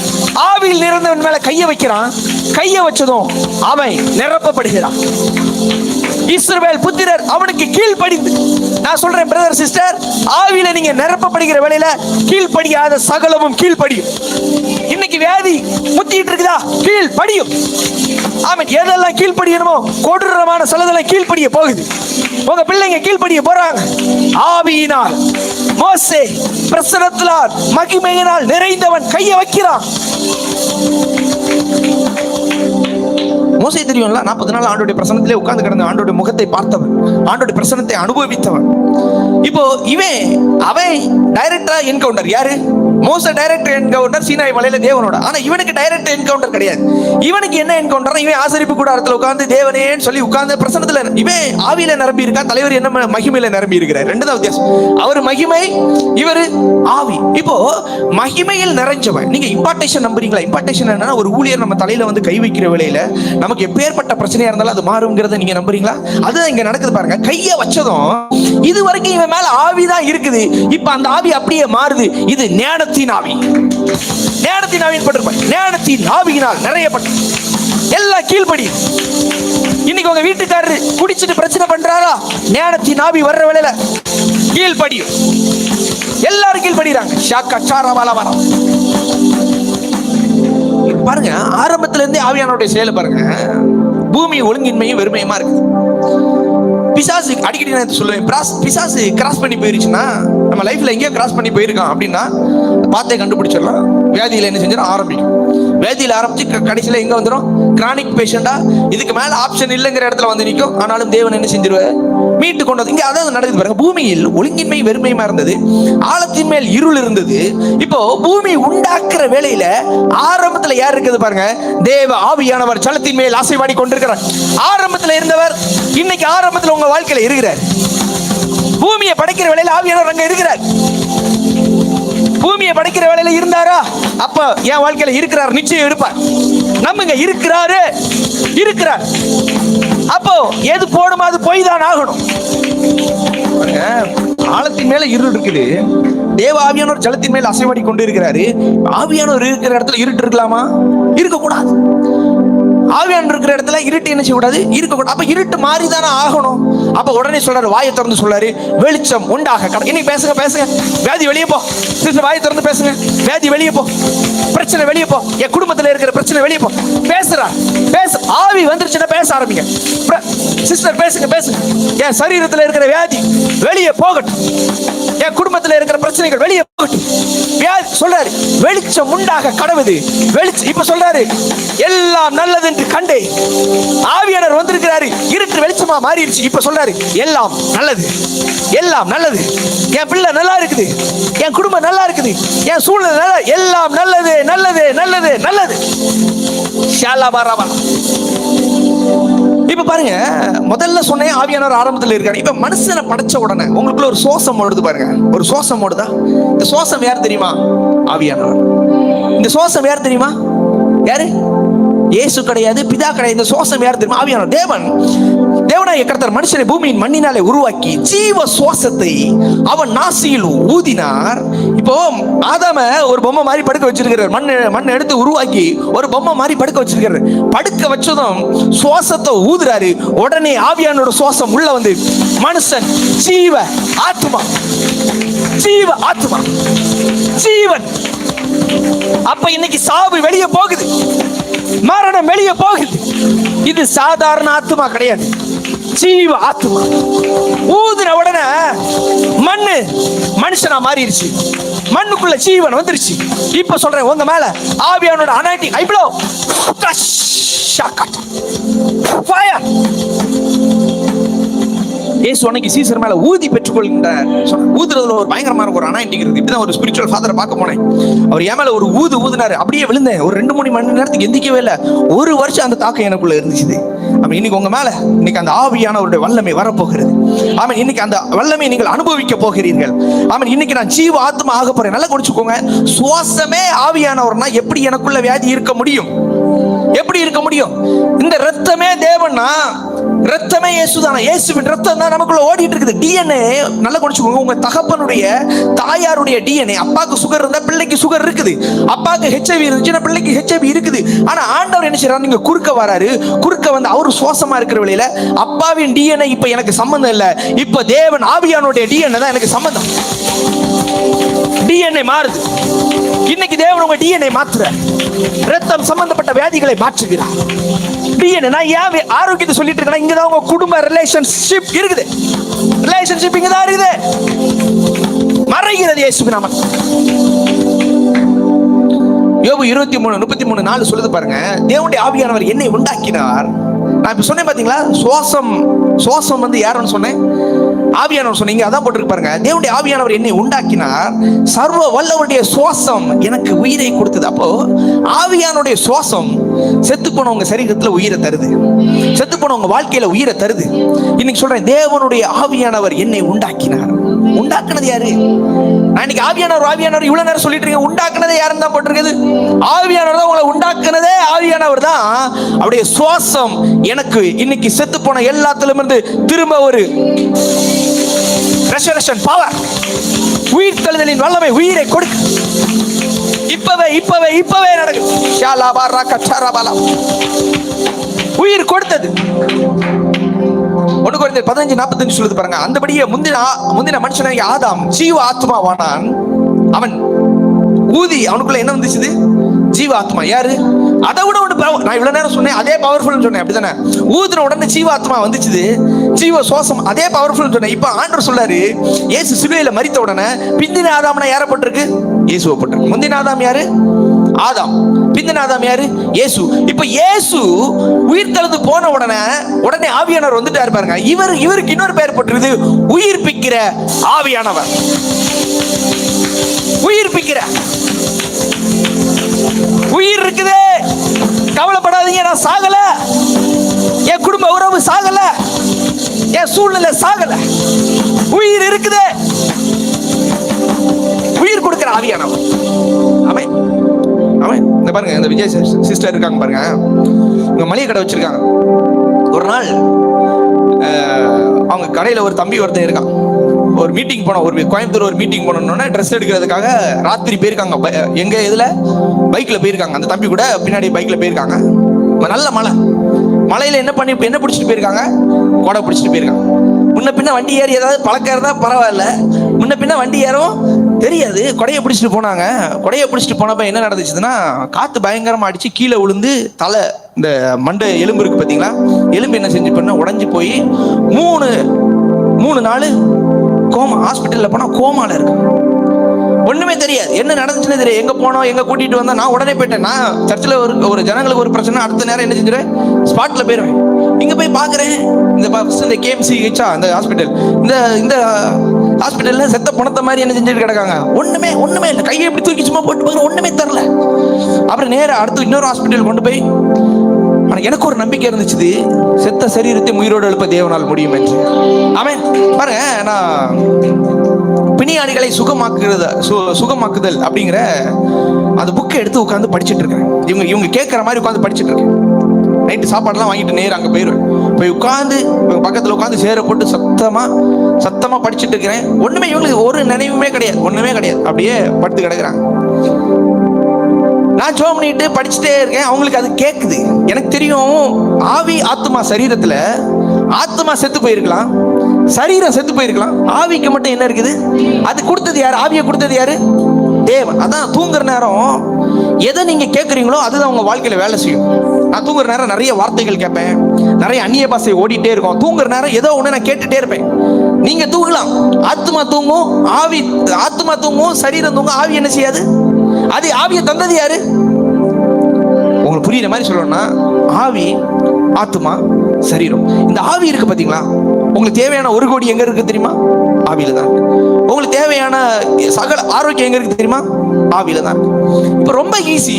ஆவியில் நிறைந்தவன் மேல கையை வைக்கிறான். கையை வச்சதும் அவன் நிரப்பப்படுகிறான். இஸ்ரவேல் புத்திரர் அவனுக்கு கீழ்ப்படிந்து. நான் சொல்றேன் பிரதர் சிஸ்டர், ஆவியில நீங்க நிரப்பப்படுகிற வேளையில கீழ்ப்படியாத சகலமும் கீழ்ப்படியும். இன்னைக்கு வியாதி முத்திட்டு இருக்குதா, கீழ்ப்படியும். ஆமென். எதெல்லாம் கீழ்ப்படியணுமோ கொடூரமான சிலதெல்லாம் கீழ்ப்படிய போகுது. உங்க பிள்ளைங்க கீழ்ப்படிய போறாங்க. ஆவியினால் மோசே பிரசன்னத்தினால் மகிமையினால் நிறைந்தவன் கையை வைக்கிறான். மோசே தெரியும்ல, 40 நாள் ஆண்டோடைய பிரசன்னத்திலே உட்கார்ந்து கிடந்த ஆண்டோடைய முகத்தை பார்த்தவன், ஆண்டோடைய பிரசன்னத்தை அனுபவித்தவன். இப்போ அவன் டைரக்டா என்கவுண்டர். யாரு? மோசே டைரக்ட் என்கவுண்டர் சீனாய் மலையில தேவனோட. ஆனா இவனுக்கு டைரக்ட் என்கவுண்டர் கிடையாது. இவனுக்கு என்ன என்கவுண்டர்? இவன் ஆசரிப்பு கூடாரத்துல உட்கார்ந்து தேவனேன்னு சொல்லி உட்கார்ந்து பிரசன்னத்துல இவன் ஆவியில நிரம்பி இருக்கா. தலைவர் என்ன மகிமையில நிரம்பி இருக்கிறார். ரெண்டுதான் வித்தியாசம். அவர் மகிமை, இவர் ஆவி. இப்போ மகிமையில் நிறைஞ்சவன். நீங்க இம்பார்ட்டேஷன் நம்புறீங்களா? இம்பார்ட்டேஷன் என்னன்னா, ஒரு ஊழியர் நம்ம தலையில வந்து கை வைக்கிற வேளையில நமக்கு எப்பேற்பட்ட பிரச்சனையா இருந்தாலும் அது மாறுங்கிறத நீங்க நம்புறீங்களா? அதுதான் இங்க நடக்குது பாருங்க. கைய வச்சதும் இது வரைக்கும் இவன் மேல ஆவிதான் இருக்குது. இப்ப அந்த ஆவி அப்படியே மாறுது. இது ஞானத்தின் ஆவி. ஞானத்தின் ஆவியின் பட்டிருப்பான். ஞானத்தின் ஆவியினால் நிறையப்பட்ட எல்லாம் கீழ்ப்படி. இன்னைக்கு உங்க வீட்டுக்காரரு குடிச்சிட்டு பிரச்சனை பண்றாரா, ஞானத்தின் ஆவி வர்ற வேளையில கீழ்ப்படியும். எல்லாரும் கீழ்படிறாங்க. ஷாக்கா சாரா வாலா வாலா. பாருங்க, ஆரம்பத்துல இருந்தே ஆவியானவருடைய செயலை பாருங்க. பூமி ஒழுங்கின்மையும் வெறுமையுமா இருக்கு. பிசாசு அடிக்கடி நான் சொல்லுவேன், பிசாசு கிராஸ் பண்ணி போயிருச்சுன்னா, நம்ம லைஃப்ல எங்கேயோ கிராஸ் பண்ணி போயிருக்கான் அப்படின்னா பார்த்தே கண்டுபிடிச்சிடலாம். வியாதியில என்ன செஞ்சிடும்? ஆரம்பிக்கும். வியாதியில ஆரம்பிச்சு கடைசியில எங்க வந்துடும்? கிரானிக் பேஷண்டா, இதுக்கு மேல ஆப்ஷன் இல்லைங்கிற இடத்துல வந்து நிற்கும். ஆனாலும் தேவன் என்ன செஞ்சிருவார்? மீட்டு கொண்டு வந்து. இங்க அதாவது நடக்குது பாருங்க. பூமியில் ஒழுங்கின்மை வெறுமையுமா இருந்தது, ஆழத்தின் மேல் இருள் இருந்தது. இப்போ பூமி உண்டாக்குற வேளையில ஆரம்பத்துல யார் இருக்குது பாருங்க? தேவ ஆவியானவர் ஜலத்தின் மேல் ஆசைவாடி கொண்டிருக்கிறார். ஆரம்பத்துல இருந்தவர் இன்னைக்கு ஆரம்பத்துல உங்க வாழ்க்கையில இருக்கிறார். பூமியை படைக்கிற வேளையில ஆவியானவர் அங்க இருக்கிறார். பூமியை படைக்கிற வேளையில இருந்தாரா? அப்ப என் வாழ்க்கையில இருக்கிறார், நிச்சயம் இருப்பார். நம்புங்க, இருக்கிறாரு, இருக்கிறார். அப்போ எது போடுமா அது போய் தான் ஆகணும். ஆழத்தின் மேல இருள் இருக்குது. தேவ ஆவியானவர் ஜலத்தின் மேல் அசைவாடி கொண்டு இருக்கிறாரு. ஆவியானவர் இருக்கிற இடத்துல இருட்டு இருக்கலாமா? இருக்கக்கூடாது. ஆவியானவர் இருக்கிற இடத்துல இருட்டு என்ன செய்யக்கூடாது? இருக்கக்கூடாது. அப்ப இருட்டு மாறிதானே ஆகணும். அப்ப உடனே சொல்றாரு, வாயை திறந்து சொல்றாரு, வெளிச்சம் உண்டாக. இன்னைக்கு பேசுங்க பேசுங்க. வியாதி வெளியே போ. வாயை திறந்து பேசுங்க. வியாதி வெளியே போ. பிரச்சனை வெளியே போ. என் குடும்பத்துல இருக்கிற பிரச்சனை வெளியே போ. பேசுறா பேச. ஆவி வந்துருச்சுன்னா பேச ஆரம்பிங்க. சிஸ்டர் பேசுங்க பேசுங்க. என் சரீரத்துல இருக்கிற வியாதி வெளியே போகட்டும். என் குடும்பத்துல இருக்கிற பிரச்சனைகள் வெளியே போகட்டும். வியாதி சொல்றாரு, வெளிச்சம் உண்டாக கடவுது. வெளிச்சம் இப்ப சொல்றாரு, எல்லாம் நல்லது என்று கண்டே. ஆவியானவர் வந்திருக்கிறாரு. இருட்டு வெளிச்சமா மாறிடுச்சு. இப்ப சொல்றாரு, எல்லாம் நல்லது, எல்லாம் நல்லது. என் பிள்ளை நல்லா இருக்குது, என் குடும்பம் நல்லா இருக்குது, என் சூழ்நிலை நல்லா, எல்லாம் நல்லது நல்லது நல்லது நல்லது. இப்ப பாருங்க, முதல்ல சொன்னேன் ஆவியானவர் ஆரம்பத்தில் இருக்காரு. இப்ப மனுஷனை படைச்ச உடனே உங்களுக்குள்ள ஒரு சோசம் ஓடுது பாருங்க. ஒரு சோசம் ஓடுதா? இந்த சோசம் யார் தெரியுமா? ஆவியானவர். இந்த சோசம் யார் தெரியுமா? யாரு? இயேசு கிடையாது, பிதா கிடையாது. இந்த சோசம் யார் தெரியுமா? ஆவியானவர். தேவனாகிய கர்த்தர் மனுஷனை பூமியின் மண்ணினாலே உருவாக்கி ஜீவ சுவாசத்தை அவன் நாசியில் ஊதினார். இப்போ ஆதாம ஒரு பொம்மை மாதிரி படுக்க வச்சிருக்கிறார். மண் எடுத்து உருவாக்கி ஒரு பொம்மை மாதிரி படுக்க வச்சிருக்கிறார். படுக்க வச்சதும் சுவாசத்தை ஊதுறாரு. உடனே ஆவியானோட சுவாசம் உள்ள வந்து மனுஷன் ஜீவ ஆத்மா, ஜீவ ஆத்மா, ஜீவன். அப்ப இன்னைக்கு சாவு வெளியே போகுது, மரணம் வெளியே போகுது. இது சாதாரண ஆத்மா கிடையாது, ஜீவ ஆத்மா. ஊதுன உடனே மண்ணு மனுஷனா மாறிடுச்சு. மண்ணுக்குள்ள ஜீவன் வந்துருச்சு. இப்ப சொல்றேன், உங்க மேல ஆவியானோட அனாயிண்டிங் ஐ ப்ளோ ஃபயர். இயேசு அன்னைக்கு சீசர் மேல ஊதி பெற்றுக்கொள்கின்றார். ஊதுறதுல ஒரு பயங்கரமான ஒரு அனாயிண்டிங் இருக்கு. இப்படிதான் ஒரு ஸ்பிரிச்சுவல் ஃபாதரை பார்க்க போனேன். அவர் என் மேல ஒரு ஊதுனாரு. அப்படியே விழுந்தேன். ஒரு 2-3 மணி நேரத்துக்கு எந்திக்கவே இல்லை. 1 வருஷம் அந்த தாக்கம் எனக்குள்ள இருந்துச்சு. ஆமா, இன்னைக்கு உங்க மேல இன்னைக்கு அந்த ஆவியானவருடைய வல்லமை வரப்போகிறது. ஆமா, இன்னைக்கு அந்த வல்லமை நீங்கள் அனுபவிக்க போகிறீர்கள். ஆமா, இன்னைக்கு நான் ஜீவ ஆத்மா ஆக போறேன். நல்லா குடிச்சுக்கோங்க. சுவாசமே ஆவியானவர்னா எப்படி எனக்குள்ள வியாதி இருக்க முடியும்? எப்படி இருக்க முடியும்? இந்த ரத்தமே தேவன்னா ரத்தமே இயேசுதானா? இயேசுவின் ரத்தம் தான் நமக்குள்ள ஓடிட்டு இருக்குது. டிஎன்ஏ நல்லா குடிச்சுக்கோங்க. உங்க தகப்பனுடைய தாயாருடைய டிஎன்ஏ, அப்பாவுக்கு சுகர் இருந்தா பிள்ளைக்கு சுகர் இருக்குது, அப்பாவுக்கு ஹெச்ஐவி இருந்துச்சுன்னா பிள்ளைக்கு ஹெச்ஐவி இருக்குது. ஆனா ஆண்டவர் என்ன செய்யறாரு? நீங்க குறுக்க வராரு. குறுக்க வந்து அவரு சுவாசமா இருக்கிற வேளையில அப்பாவின் டிஎன்ஏ இப்ப எனக்கு சம்பந்தம் இல்ல, இப்ப தேவன் ஆவியானுடைய டிஎன்ஏ தான் எனக்கு சம்பந்தம். டிஎன்ஏ மாறுது. இன்னைக்கு தேவன் உங்க டிஎன்ஏ மாத்துற, ரத்தம் சம்பந்தப்பட்ட வியாதிகளை மாற்றுகிறார். டிஎன்ஏ நான் ஏன் ஆரோக்கியத்தை சொல்லிட்டு இருக்கேன்? இங்கதான் உங்க குடும்ப ரிலேஷன்ஷிப் இருக்குது. ரிலேஷன்ஷிப் இங்கதான் இருக்குது. மறைகிறது இயேசுவின் நாமத்தில். யோபு 23:33 சொல்லுது பாருங்க. தேவனுடைய ஆவியானவர் என்னை உண்டாக்கினார். நான் இப்ப சொன்னேன் பாத்தீங்களா, சுவாசம் வந்து யாருன்னு சொன்னேன்? ஆவியானவர் சொன்னீங்க, அதான் போட்டிருக்கு பாருங்க. தேவனுடைய ஆவியானவர் என்னை உண்டாக்கினார், சர்வ வல்லவருடைய சுவாசம் எனக்கு உயிரை கொடுத்தது. அப்போ ஆவியானுடைய சுவாசம் செத்து போனவங்க சரீரத்துல உயிரை தருது, செத்து போனவங்க வாழ்க்கையில உயிரை தருது. இன்னைக்கு சொல்றேன், தேவனுடைய ஆவியானவர் என்னை உண்டாக்கினார். உண்டாக்குனது யாரு? நான் இன்னைக்கு ஆவியானவர் இவ்வளவு நேரம் சொல்லிட்டு இருக்கேன். உண்டாக்குனதே யாருன்னு தான் போட்டிருக்குது. ஆவியானவர் தான் உங்களை உண்டாக்குனதே. ஆவியானவர் தான் அவருடைய சுவாசம் எனக்கு இன்னைக்கு செத்து போன எல்லாத்திலும் இருந்து திரும்ப ஒரு ரெசரக்ஷன் பவர், உயிர் தழுதலின் வல்லமை, உயிரை கொடுக்க இப்பவே நடக்குது. உயிர் கொடுத்தது. 1 Corinthians 15:45 சொல்லுது பாருங்க. அந்தபடியே முந்தின மனுஷனாகிய ஆதாம் ஜீவ ஆத்மாவானான். அவன் ஊதி அவனுக்குள்ள என்ன வந்துச்சு? ஜீவ ஆத்மா. யாரு? அதை விட ஒன்று நான் இவ்வளவு நேரம் சொன்னேன், அதே பவர்ஃபுல் சொன்னேன், அப்படித்தானே? ஊதின உடனே ஜீவ ஆத்மா வந்துச்சு, ஜீவ சுவாசம், அதே பவர்ஃபுல் சொன்னேன். இப்ப ஆண்டவர் சொல்றாரு, இயேசு சிலுவையில மரித்த உடனே பிந்தின ஆதாம்னா யாரை போட்டிருக்கு? இயேசுவை போட்டிருக்கு. முந்தின ஆதாம் யாரு? ஆதாம். பிந்தின ஆதாம் யாரு? இயேசு. இப்ப இயேசு உயிர் தழுந்து போன உடனே ஆவியானவர் வந்துட்டாரு பாருங்க. இவருக்கு இன்னொரு பெயர் போட்டிருக்குது, உயிர்ப்பிக்கிற ஆவியானவர். உயிர்ப்பிக்கிற உயிர் இருக்குது. கவலைப்படாதீங்க, நான் சாகல, என் குடும்ப உறவு சாகல, என் சூழ்நிலை சாகல, உயிர் இருக்குது. உயிர் கொடுக்கிற ஆவியானவர் அவன். இந்த பாருங்க, இந்த விஜய் சிஸ்டர் இருக்காங்க பாருங்க, இவங்க மளிகை கடை வச்சிருக்காங்க. ஒரு நாள் அவங்க கடையில ஒரு தம்பி ஒருத்தன் இருக்கான். ஒரு மீட்டிங் போனோம், ஒரு கோயம்புத்தூர் ஒரு மீட்டிங் போனோம்னா ட்ரெஸ் எடுக்கிறதுக்காக ராத்திரி போயிருக்காங்க. எங்க இதுல பைக்ல போயிருக்காங்க. அந்த தம்பி கூட பின்னாடி பைக்ல போயிருக்காங்க. நல்ல மழையில என்ன பிடிச்சிட்டு போயிருக்காங்க? கொடை பிடிச்சிட்டு போயிருக்காங்க. முன்ன பின்ன வண்டி ஏறி ஏதாவது பழக்கம் இருந்தா பரவாயில்ல, முன்ன பின்ன வண்டி ஏறும் தெரியாது. கொடையை பிடிச்சிட்டு போனாங்க. கொடையை பிடிச்சிட்டு போனப்ப என்ன நடந்துச்சுன்னா, காத்து பயங்கரமா அடிச்சு கீழே விழுந்து தலை, இந்த மண்டை எலும்பு இருக்கு பாத்தீங்களா, எலும்பு என்ன செஞ்சு பண்ண உடஞ்சி போய் 3 நாள் கோமா. ஹாஸ்பிட்டல்ல போனா கோமால இருக்கு. ஒண்ணுமே தெரியாது, என்ன நடந்துச்சுன்னு தெரியாது. எங்க போனோம், எங்க கூட்டிட்டு வந்தா, நான் உடனே போயிட்டேன். நான் சர்ச்சில் ஒரு ஜனங்களுக்கு ஒரு பிரச்சனை, அடுத்த நேரம் என்ன செஞ்சிருவேன், ஸ்பாட்ல போயிருவேன். இங்க போய் பாக்குறேன், இந்த கேஎம்சி அந்த ஹாஸ்பிட்டல், இந்த ஹாஸ்பிட்டல்ல செத்த பணத்தை மாதிரி என்ன செஞ்சுட்டு கிடக்காங்க. ஒண்ணுமே இல்லை. கையை எப்படி தூக்கி சும்மா போட்டு பாக்குற, ஒண்ணுமே தரல. அப்புறம் நேரம் அடுத்து இன்னொரு ஹாஸ்பிட்டல் கொண்டு போய், ஆனா எனக்கு ஒரு நம்பிக்கை இருந்துச்சு, செத்த சரீரத்தை உயிரோடு எழுப்ப தேவனால் முடியும் என்று. ஆமென். பாருங்க, நான் பிணியாளிகளை சுகமாக்குதல் அப்படிங்கிற அந்த புக்கை எடுத்து உட்காந்து படிச்சுட்டு இருக்கேன். இவங்க கேட்கிற மாதிரி உட்காந்து படிச்சுட்டு இருக்கேன். நைட்டு சாப்பாடுலாம் வாங்கிட்டு நேரம் அங்கே போயிடுவேன். போய் உட்காந்து பக்கத்தில் உட்காந்து சேர போட்டு சத்தமா படிச்சுட்டு இருக்கிறேன். ஒண்ணுமே இவங்களுக்கு ஒரு நினைவுமே கிடையாது, ஒண்ணுமே கிடையாது. அப்படியே படுத்து கிடக்குறாங்க. நான் ஜோம் பண்ணிட்டு படிச்சுட்டே இருக்கேன். அவங்களுக்கு அது கேட்குது. எனக்கு தெரியும், ஆவி ஆத்மா சரீரத்துல, ஆத்மா செத்து போயிருக்கலாம், சரீரம் செத்து போயிருக்கலாம், ஆவிக்கு மட்டும் என்ன இருக்குது? அது கொடுத்தது யாரு? ஆவியை கொடுத்தது யாரு? தேவன். அதான் தூங்குற நேரம் எதை நீங்க கேட்குறீங்களோ அதுதான் உங்க வாழ்க்கையில வேலை செய்யும். நான் தூங்குற நேரம் நிறைய வார்த்தைகள் கேட்பேன், நிறைய அந்நிய பாஷை ஓடிட்டே இருக்கும். தூங்குற நேரம் ஏதோ ஒண்ணு நான் கேட்டுட்டே இருப்பேன். நீங்க தூங்கலாம், ஆத்மா தூங்கும், ஆத்மா தூங்கும், சரீரம் தூங்கும், ஆவி என்ன செய்யாது? அது ஆவியை தந்தது யாரு? உங்களுக்கு புரியுற மாதிரி சொல்லணும்னா, ஆவி, ஆத்மா, சரீரம். இந்த ஆவி இருக்கு பாத்தீங்களா, உங்களுக்கு தேவையான 1 கோடி எங்க இருக்கு தெரியுமா? ஆவியில தான். உங்களுக்கு தேவையான சகல ஆரோக்கியம் எங்க இருக்கு தெரியுமா? ஆவியில தான். இப்ப ரொம்ப ஈஸி.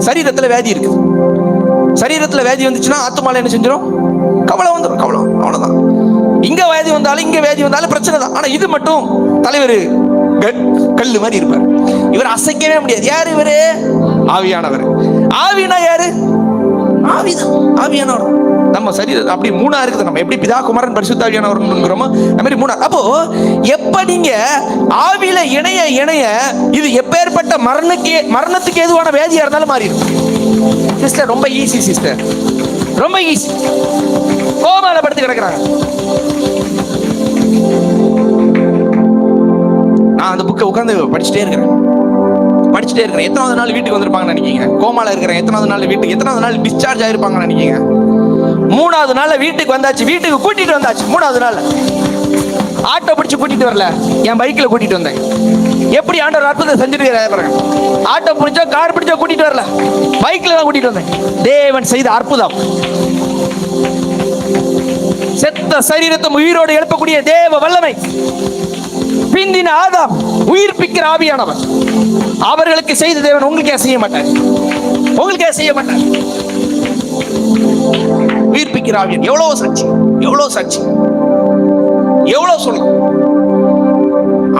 சரீரத்துல வியாதி இருக்கு, சரீரத்துல வியாதி வந்துச்சுன்னா ஆத்மால என்ன செஞ்சிடும்? கவலை வந்துடும். கவலை, அவ்வளவுதான். இங்க வியாதி வந்தாலும் பிரச்சனை தான். ஆனா இது மட்டும் தலைவர் கல்லு மாதிரி இருப்பார். இவர் அசைக்கவே முடியாது. யாரு இவரு? ஆவியானவர். ஆவினா யாரு? ஆவிதான், ஆவியானவர். நம்ம சரீரம் அப்படி மூணா இருக்குது. நம்ம எப்படி பிதா குமாரன் பரிசுத்த ஆவியானவர்ங்கிறோமோ அந்த மாதிரி மூணா. அப்போ எப்ப நீங்க ஆவியில இணைய இணைய இது எப்பேற்பட்ட மரணத்துக்கு ஏதுவான வேதியா இருந்தாலும் மாறிடும். சிஸ்டர் ரொம்ப ஈஸி, சிஸ்டர் ரொம்ப ஈஸி. கோமால படுத்து கிடக்குறாங்க. நான் அந்த புக்கை உட்காந்து படிச்சுட்டே இருக்கிறேன். எத்தனாவது நாள் வீட்டுக்கு வந்திருப்பாங்கன்னு நினைக்கீங்க? கோமால இருக்கிறேன். எத்தனாவது நாள் டிஸ்சார்ஜ் ஆயிருப்பாங்கன்னு நினைக்கீங்க? 3வது நாள்ல வீட்டுக்கு வந்தாச்சு. வீட்டுக்கு கூட்டிட்டு வந்தாச்சு. 3வது நாள் ஆட்டோ பிடிச்சு கூட்டிட்டு வரல, என் பைக்ல கூட்டிட்டு வந்தேன். எப்படி ஆண்டவர் அற்புதம் செஞ்சிருக்கிறாரு. ஆட்டோ பிடிச்சா கார் பிடிச்சா கூட்டிட்டு வரல, பைக்ல தான் கூட்டிட்டு வந்தேன். தேவன் செய்த அற்புதம். செத்த சரீரத்தை உயிரோடு எழுப்பக்கூடிய தேவ வல்லமை. பிந்தின ஆதாம் உயிர்ப்பிக்கிற ஆவியானவர். அவர்களுக்கு செய்த தேவன் உங்களுக்கே செய்ய மாட்டார். உயிர்ப்பிக்கிற ஆவியன். எவ்வளவு சாட்சி, எவ்வளவு சொல்லலாம்.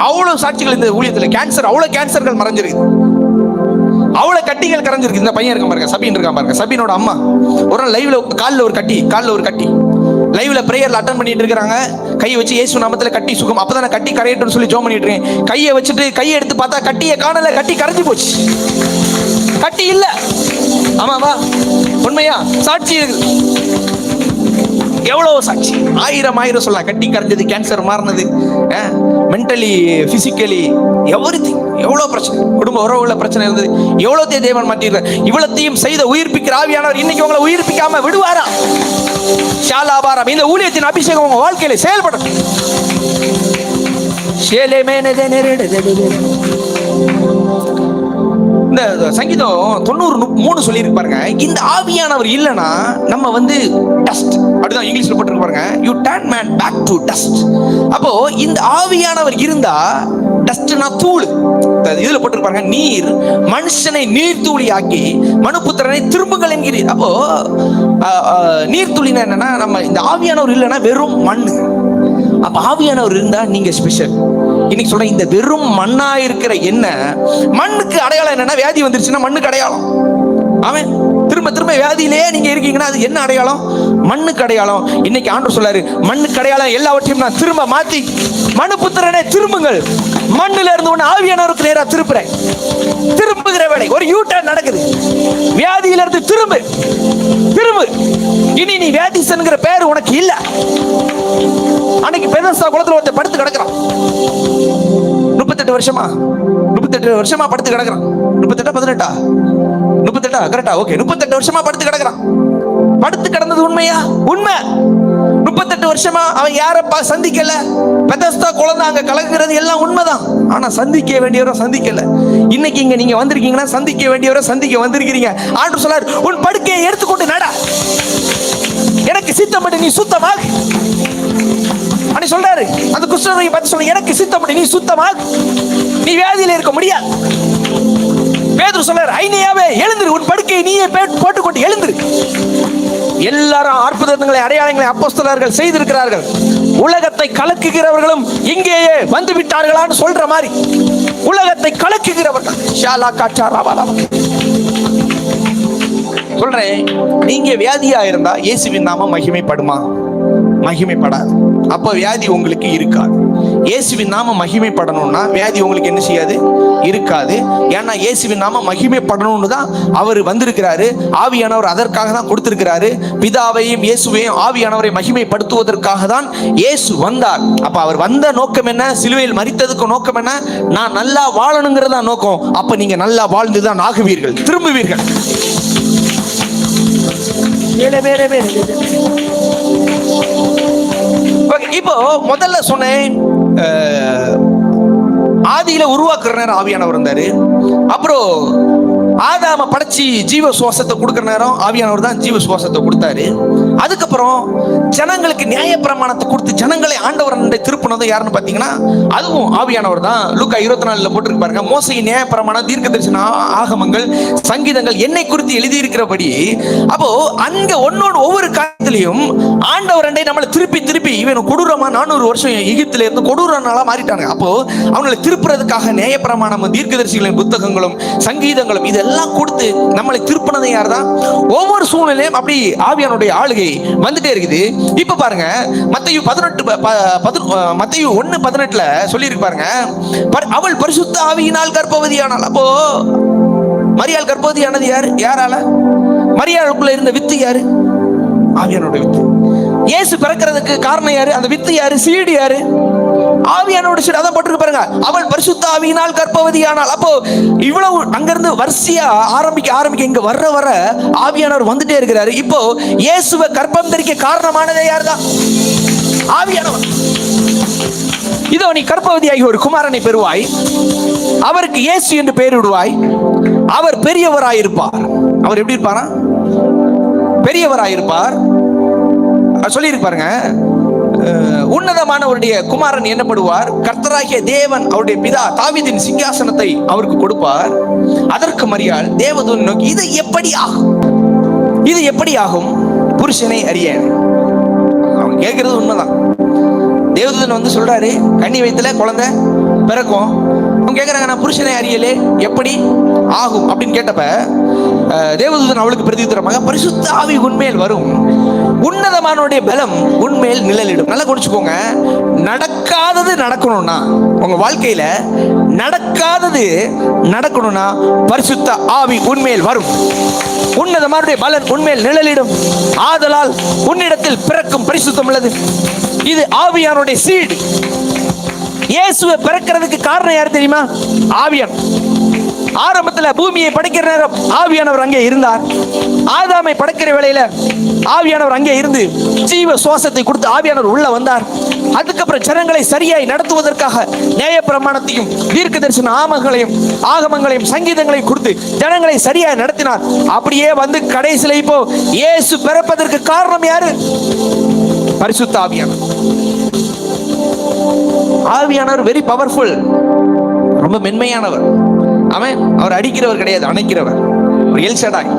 அவ்வளவு சாட்சிகள் இந்த ஊழியத்துல. கேன்சர், அவ்வளவு கேன்சர்கள் மறைஞ்சிருக்கு, அவ்வளவு கட்டிகள் கரைஞ்சிருக்கு. இந்த பையன் இருக்க பாருங்க, சபீன் இருக்கான் பாருங்க. சபீனோட அம்மா ஒரு லைவ்ல காலில் ஒரு கட்டி லைவ்ல பிரேயர்ல அட்டன் பண்ணிட்டு இருக்காங்க. கையை வச்சு இயேசு நாமத்துல கட்டி சுகம். அப்பதான் நான் கட்டி கரையட்டும்னு சொல்லி ஜெபம் பண்ணிட்டு இருக்கேன். கையை வச்சுட்டு கையை எடுத்து பார்த்தா கட்டியை காணல. கட்டி கரைஞ்சு போச்சு. கட்டி இல்ல. ஆமாவா? உண்மையா? சாட்சி இருக்கு. எவ்வளவு சாட்சி, ஆயிரம் சொல்லலாம். கட்டி கரைஞ்சது, கேன்சர் மாறினது, மென்டலி பிசிக்கலி எவ்ரிதிங். எவ்வளவு பிரச்சனை, குடும்ப உறவுல பிரச்சனை இருந்தது. எவ்வளவு தேவன் மாற்றிடுறார். இவ்வளத்தையும் செய்த உயிர்ப்பிக்கிற ஆவியானவர் இன்னைக்கு உங்களை உயிர்ப்பிக்காம விடுவாரா? ஷாலாபாரம். இந்த ஊழியத்தின் அபிஷேகம் உங்க வாழ்க்கையில செயல்படும். இந்த சங்கீதம் 93 சொல்லி பாருங்க. இந்த ஆவியானவர் இல்லைன்னா நம்ம டஸ்ட். அப்படிதான் இங்கிலீஷ்ல போட்டு பாருங்க, you turn man back to dust. அப்போ இந்த ஆவியானவர் இருந்தா டஸ்ட்னா தூள். இதுல போட்டு பாருங்க, நீர் மனுஷனை நீர் தூளி ஆக்கி மனுபுத்திரனை திரும்புங்கள் என்கிறீர். அப்போ நீர் தூளினா என்னன்னா, நம்ம இந்த ஆவியானவர் இல்லைன்னா வெறும் மண்ணு. அப்ப ஆவியானவர் இருந்தா நீங்க ஸ்பெஷல். இன்னைக்கு சொல்றேன், இந்த வெறும் மண்ணா இருக்கிற என்ன மண்ணுக்கு அடையாளம் என்னன்னா, வியாதி வந்துருச்சுன்னா மண்ணுக்கு அடையாளம். அவன் திரும்ப வியாதியிலே நீங்க இருக்கீங்கன்னா அது என்ன அடையாளம்? மண்ணுக்கு அடையாளம். இன்னைக்கு ஆண்டவர் சொல்றாரு, மண்ணுக்கு அடையாளம் எல்லாவற்றையும் நான் திரும்ப மாத்தி, மனுபுத்திரனே திரும்புங்கள். மண்ணுல இருந்து ஒண்ணு ஆவியானவருக்கு நேரா திருப்புறேன். திரும்புகிற வேலை ஒரு யூட்டர்ன் நடக்குது. வியாதியில இருந்து திரும்பு. இனி நீ வியாதிசன்கிற பேர் உனக்கு இல்ல. அன்னைக்கு பெதஸ்தா குளத்துல ஒருத்தன் படுத்து கிடக்குறான். 38 வருஷமா படுத்து கிடக்குறான். 38 கரெக்டா? ஓகே, 38 வருஷமா படுத்து கிடக்குறான். படுத்து கிடந்தது உண்மையா? உண்மை. 38 வருஷமா அவன் யாரப்பா சந்திக்கல. பெதஸ்தா குளம் அங்க கலக்குறது எல்லாம் உண்மைதான். ஆனா சந்திக்க வேண்டியவரை சந்திக்கல. இன்னைக்கு இங்க நீங்க வந்திருக்கீங்கன்னா சந்திக்க வேண்டியவரை சந்திக்க வந்திருக்கிறீங்க. ஆண்டவர் சொல்றார், உன் படுக்கையை எடுத்துக்கொண்டு நட. எனக்கு சித்தப்பட்டு நீ சுத்தமாக சொல்றாரு. அந்த குஷ்டரோகியை பார்த்து சொல்லுங்க, எனக்கு சித்தப்பட்டு நீ சுத்தமாக, நீ வியாதியில இருக்க முடியாது. பேதுரு சொல்றாரு, ஐனியாவே எழுந்திரு, உன் படுக்கையை நீயே போட்டுக்கொண்டு எழுந்திரு. எல்லாரும் அற்புதங்களை அடையாளங்களை அப்போஸ்தலர்கள் செய்திருக்கிறார்கள். உலகத்தை கலக்குகிறவர்களும் இங்கேயே வந்து விட்டார்களான்னு சொல்ற மாதிரி உலகத்தை கலக்குகிறவர்கள். சொல்றேன், நீங்க வியாதியா இருந்தா இயேசுவின் நாமம் மகிமைப்படுமா? மகிமைப்படாது. அப்ப வியாதி உங்களுக்கு இருக்காது. இயேசுவின் நாமம் மகிமைப்படணும்னா வியாதி உங்களுக்கு என்ன செய்யாது? இருக்காது. ஏன்னா இயேசுவின் நாமம் மகிமைப்படணும்னு தான் அவர் வந்திருக்கிறாரு. ஆவியானவர் அதற்காக தான் கொடுத்திருக்கிறாரு. பிதாவையும் இயேசுவையும் ஆவியானவரை மகிமைப்படுத்துவதற்காக தான் இயேசு வந்தார். அப்ப அவர் வந்த நோக்கம் என்ன? சிலுவையில் மரித்ததுக்கு நோக்கம் என்ன? நான் நல்லா வாழணுங்கிறதா நோக்கம். அப்ப நீங்க நல்லா வாழ்ந்துதான் ஆகுவீர்கள், திரும்புவீர்கள். இப்போ முதல்ல சொன்னேன், ஆதியில உருவாக்குற நேரம் ஆவியானவர் இருந்தாரு. அப்புறம் ஆதாம படைச்சி ஜீவ சுவாசத்தை கொடுக்கிற நேரம் ஆவியானவர் தான் ஜீவ சுவாசத்தை கொடுத்தாரு. அதுக்கப்புறம் ஜனங்களுக்கு நியாய பிரமாணத்தை கொடுத்து ஜனங்களை ஆண்டவர் திருப்பினது யாருன்னு பாத்தீங்கன்னா அதுவும் ஆவியானவர் தான். லூக்கா 24 போட்டிருக்கு பாருங்க, மோசையின் நியாய பிரமாணம், தீர்க்க தரிசன ஆகமங்கள், சங்கீதங்கள் என்னை குறித்து எழுதி இருக்கிறபடி. அப்போ அங்க ஒவ்வொரு காலத்திலையும் ஆண்டவர் நம்மளை திருப்பி இவன் கொடூரமா 400 வருஷம் எகிப்தில இருந்து கொடூர நாளா மாறிட்டாங்க. அப்போ அவங்களை திருப்புறதுக்காக நியாய பிரமாணம், தீர்க்க தரிசிகளின் புத்தகங்களும் சங்கீதங்களும் இதெல்லாம் இதெல்லாம் கொடுத்து நம்மளை திருப்பினது யார் தான்? ஒவ்வொரு சூழ்நிலையும் அப்படி ஆவியானுடைய ஆளுகை வந்துட்டே இருக்குது. இப்ப பாருங்க, மத்தேயு 1:18 சொல்லி இருக்கு பாருங்க, அவள் பரிசுத்த ஆவியினால் கர்ப்பவதியானாள். அப்போ மரியாள் கர்ப்பவதியானது யாரால? மரியாளுக்குள்ள இருந்த வித்து யாரு? ஆவியானோட வித்து. இயேசு பிறக்கிறதுக்கு காரணம் யாரு? அந்த வித்து யாரு? சீடு யாரு? ஆவியானோட சீடு. அதான் போட்டுருக்கு பாருங்க, அவள் பரிசுத்த ஆவியினால் கர்ப்பவதியானாள். அப்போ இவ்வளவு அங்கிருந்து வரிசையா ஆரம்பிக்க இங்க வர ஆவியானவர் வந்துட்டே இருக்கிறாரு. இப்போ இயேசுவை கர்ப்பம் தரிக்க காரணமானதே யாருதான்? ஆவியானவர். இதோ நீ கர்ப்பவதியாகி ஒரு குமாரனை பெறுவாய், அவருக்கு இயேசு என்று பெயரிடுவாய், அவர் பெரியவராயிருப்பார். அவர் எப்படி இருப்பாரா? பெரியவராயிருப்பார். சொல்லி இருப்பாருங்க, உன்னதமானவருடைய குமாரன் என்னப்படுவார், கர்த்தராகிய தேவன் அவருடைய பிதா தாவீதின் சிங்காசனத்தை அவருக்கு கொடுப்பார். அதற்கு மரியாள் தேவதூதனை நோக்கி, இது எப்படி ஆகும் புருஷனை அறியேன். அவன் கேட்கிறது உண்மைதான். தேவதூதன் வந்து சொல்றாரு, கன்னி வயித்துல குழந்தை பிறக்கும். அவங்க கேட்கறாங்க, நான் புருஷனை அறியலே, எப்படி ஆகும் அப்படின்னு கேட்டப்ப தேவதூதன் அவளுக்கு பிரதியுத்தரமாக, பரிசுத்த ஆவி உன்மேல் வரும், உன்னதமானுடைய பலம் உன்மேல் நிழலிடும். நல்லா குடிச்சுக்கோங்க. நடக்காதது நடக்கணும்னா, உங்க வாழ்க்கையில நடக்காதது நடக்கணும்னா பரிசுத்த ஆவி உன்மேல் வரும், உன்னதமானுடைய பலன் உன்மேல் நிழலிடும். ஆதலால் உன்னிடத்தில் பிறக்கும் பரிசுத்தம் உள்ளது. இது ஆவியானுடைய சீடு. இயேசுவை பிறக்கிறதுக்கு காரணம் யார் தெரியுமா? ஆவியான். ஆரம்பத்துல பூமியை படைக்கிற நேரம் ஆவியானவர் அங்கே இருந்தார். ஆதாமை படைக்கிற வேளையில ஆவியானவர் அங்கே இருந்து ஜீவ சுவாசத்தை கொடுத்து ஆவியானவர் உள்ள வந்தார். அதுக்கப்புறம் ஜனங்களை சரியாய் நடத்துவதற்காக நியாய பிரமாணத்தையும் தீர்க்க தரிசன ஆகமங்களையும் சங்கீதங்களையும் கொடுத்து ஜனங்களை சரியாய் நடத்தினார். அப்படியே வந்து கடைசியில இப்போ இயேசு பிறப்பதற்கு காரணம் யாரு? பரிசுத்த ஆவியானவர். ஆவியானவர் வெரி பவர்ஃபுல், ரொம்ப மென்மையானவர். அவர் அடிக்கிறவர் கிடையாது, அணைக்கிறவர். எல் ஷடாய்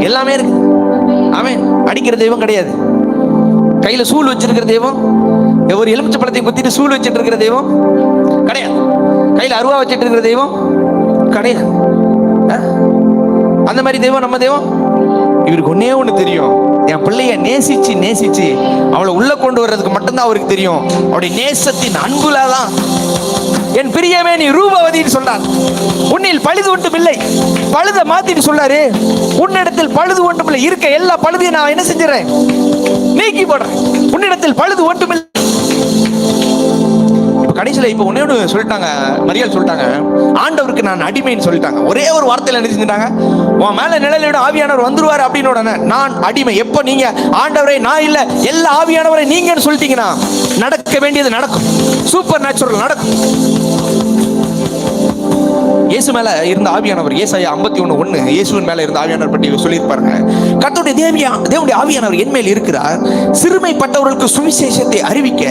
எல்லாமே இருக்கு. அடிக்கிற தெய்வம் கிடையாது. கையில சூல் வச்சிருக்கிற தெய்வம், ஒரு எலுமிச்சை பழத்தை குத்திட்டு சூல் வச்சிட்டு இருக்கிற தெய்வம் கிடையாது. கையில அருவா வச்சிட்டு இருக்கிற தெய்வம் கிடையாது. அந்த மாதிரி தெய்வம் நம்ம தெய்வம். இவருக்கு ஒன்னே ஒண்ணு தெரியும், என் பிள்ளைய நேசிச்சு அவளை உள்ள கொண்டு வர்றதுக்கு மட்டும்தான் அவருக்கு தெரியும். அவருடைய நேசத்தின் அன்புலதான். என் பிரியமே நீ ரூபவதின்னு சொல்றார். உன்னில் பழுது ஒன்றும் இல்லை. பழுத மாத்திட்டு சொல்றாரு, உன்னிடத்தில் பழுது ஒன்றும் இல்லை. இருக்க எல்லா பழுதையும் நான் என்ன செஞ்சிடறேன்? நீக்கி போடுறேன். உன்னிடத்தில் பழுது ஒன்றும் இல்லை. கடைசியில இப்ப ஒன்னே ஒன்று சொல்லிட்டாங்க, மரியாள் சொல்லிட்டாங்க, ஆண்டவருக்கு நான் அடிமைன்னு சொல்லிட்டாங்க. ஒரே ஒரு வார்த்தையில என்ன செஞ்சுட்டாங்க? உன் மேல நிழலிட ஆவியானவர் வந்துருவாரு அப்படின்னு உடனே நான் அடிமை. எப்ப நீங்க ஆண்டவரை நான் இல்ல, எல்லா ஆவியானவரை நீங்கன்னு சொல்லிட்டீங்கன்னா நடக்க வேண்டியது நடக்கும். சூப்பர் நேச்சுரல் நடக்கும். இயேசு மேல இருந்த ஆவியானவர், ஏசாயா 51:1 இயேசுவின் மேல இருந்த ஆவியானவர் பற்றி சொல்லியிருப்பாருங்க. கர்த்தருடைய தேவனுடைய ஆவியானவர் என் மேல் இருக்கிறார், சிறுமைப்பட்டவர்களுக்கு சுவிசேஷத்தை அறிவிக்க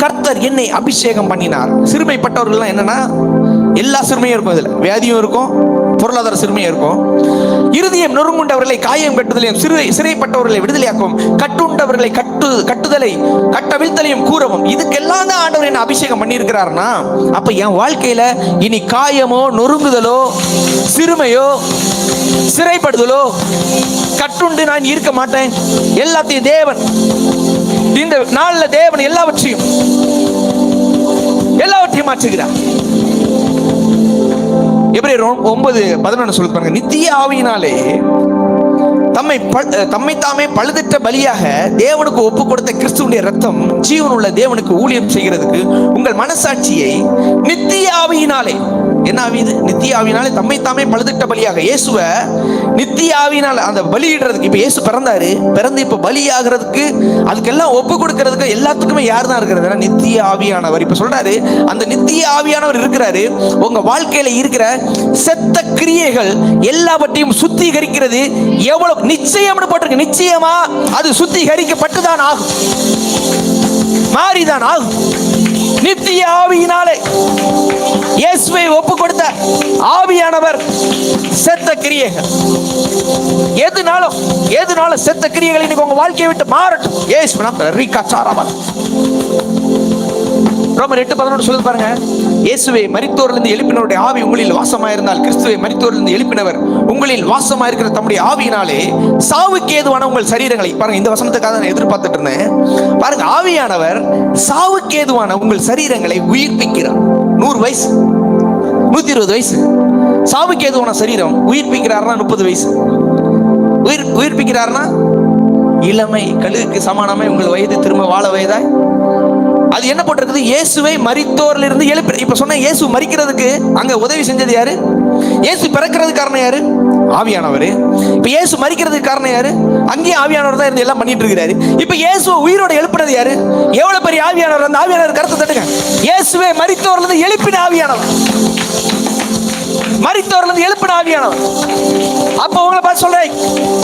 கர்த்தர் என்னை அபிஷேகம் பண்ணினார். சிறுமைப்பட்டவர்கள் என்னன்னா, எல்லா சிறுமையும் இருக்கும். இதுல வியாதியும் இருக்கும், பொருளாதார சிறுமையும் இருக்கும். இருதயம் நொறுங்குண்டவர்களை காயம் கட்டுதலையும் சிறைப்பட்டவர்களை விடுதலையாக்கும், கட்டுண்டவர்களை கட்டவிழ்த்தலையும் கூறவும். இதுக்கெல்லாம் தான் ஆண்டவர் என்ன அபிஷேகம் பண்ணி இருக்கிறார்னா, அப்ப என் வாழ்க்கையில இனி காயமோ நொறுங்குதலோ சிறுமையோ சிறைப்படுதலோ கட்டுண்டு நான் இருக்க மாட்டேன். எல்லாத்தையும் தேவன் இந்த நாள்ல தேவன் எல்லாவற்றையும் மாற்றுகிறார். எபிரேயர் 9:11 சொல்லி பாருங்க, நித்திய ஆவியினாலே தம்மை தாமே பழுதற்ற பலியாக தேவனுக்கு ஒப்பு கொடுத்த கிறிஸ்துவின் ரத்தம் ஜீவன் உள்ள தேவனுக்கு ஊழியம் செய்கிறதுக்கு உங்கள் மனசாட்சியை நித்திய ஆவியினாலே, என்ன ஆவிது? நித்திய ஆவியினாலே தம்மை தாமே பழுதற்ற பலியாக, இயேசுவை நித்திய ஆவியினால அந்த பலியிடுறதுக்கு, இப்ப இயேசு பிறந்து இப்ப பலியாகிறதுக்கு அதுக்கெல்லாம் ஒப்பு கொடுக்கறதுக்கு எல்லாத்துக்குமே யார் தான் இருக்கிறது? நித்திய ஆவியானவர். இப்ப சொல்றாரு, அந்த நித்திய ஆவியானவர் இருக்கிறாரு. உங்க வாழ்க்கையில இருக்கிற செத்த கிரியைகள் எல்லாவற்றையும் சுத்திகரிக்கிறது. எவ்வளவு நிச்சயம்னு போட்டிருக்கு, நிச்சயமா அது சுத்திகரிக்கப்பட்டுதான் ஆகும், மாறிதான் ஆகும். நித்திய ஆவியினாலே இயேசுவை ஒப்பு கொடுத்த ஆவியானவர் செத்த கிரியைகள் எதுனாலும் செத்த கிரியைகள் இன்னைக்கு உங்க வாழ்க்கையை விட்டு மாறட்டும். இயேசு ரோமர் 8:11 சொல்லுது பாருங்க, இயேசுவை மரித்தோரிலிருந்து எழுப்பினவருடைய ஆவி உங்களில் வாசமாயிருந்தால் கிறிஸ்துவை மரித்தோரிலிருந்து எழுப்பினவர் உங்களில் வாசமாயிருக்கிற தம்முடைய ஆவியினாலே சாவுக்கு ஏதுவான உங்கள் சரீரங்களை, பாருங்க இந்த வசனத்துக்காக நான் எதிர்பார்த்துட்டு இருந்தேன் பாருங்க, ஆவியானவர் சாவுக்கு ஏதுவான உங்கள் சரீரங்களை உயிர்ப்பிக்கிறார். 100 வயசு 120 வயசு சாவுக்கு ஏதுவான சரீரம் உயிர்ப்பிக்கிறார்னா 30 வயசு உயிர்ப்பிக்கிறார்னா இளமை கழுகுக்கு சமானமே உங்கள் வயது திரும்ப வாழ வயதாய். அது என்ன போட்டிருக்குது? இயேசுவை மரித்தோரில் இருந்து எழுப்பி. இப்ப சொன்ன இயேசு மரிக்கிறதுக்கு அங்க உதவி செஞ்சது யாரு? இயேசு பிறக்கிறதுக்கு காரணம் யாரு? ஆவியானவர். இப்ப இயேசு மரிக்கிறதுக்கு காரணம் யாரு? அங்கேயும் ஆவியானவர் தான் இருந்து எல்லாம் பண்ணிட்டு இருக்கிறாரு. இப்ப இயேசு உயிரோட எழுப்பினது யாரு? எவ்வளவு பெரிய ஆவியானவர்! அந்த ஆவியானவர் கருத்தை தட்டுங்க. இயேசுவை மரித்தோரில் இருந்து எழுப்பின ஆவியானவர், மரித்தோரிலிருந்து எழுப்பின ஆவியானவர். அப்ப உங்களை பார்த்து சொல்றேன்,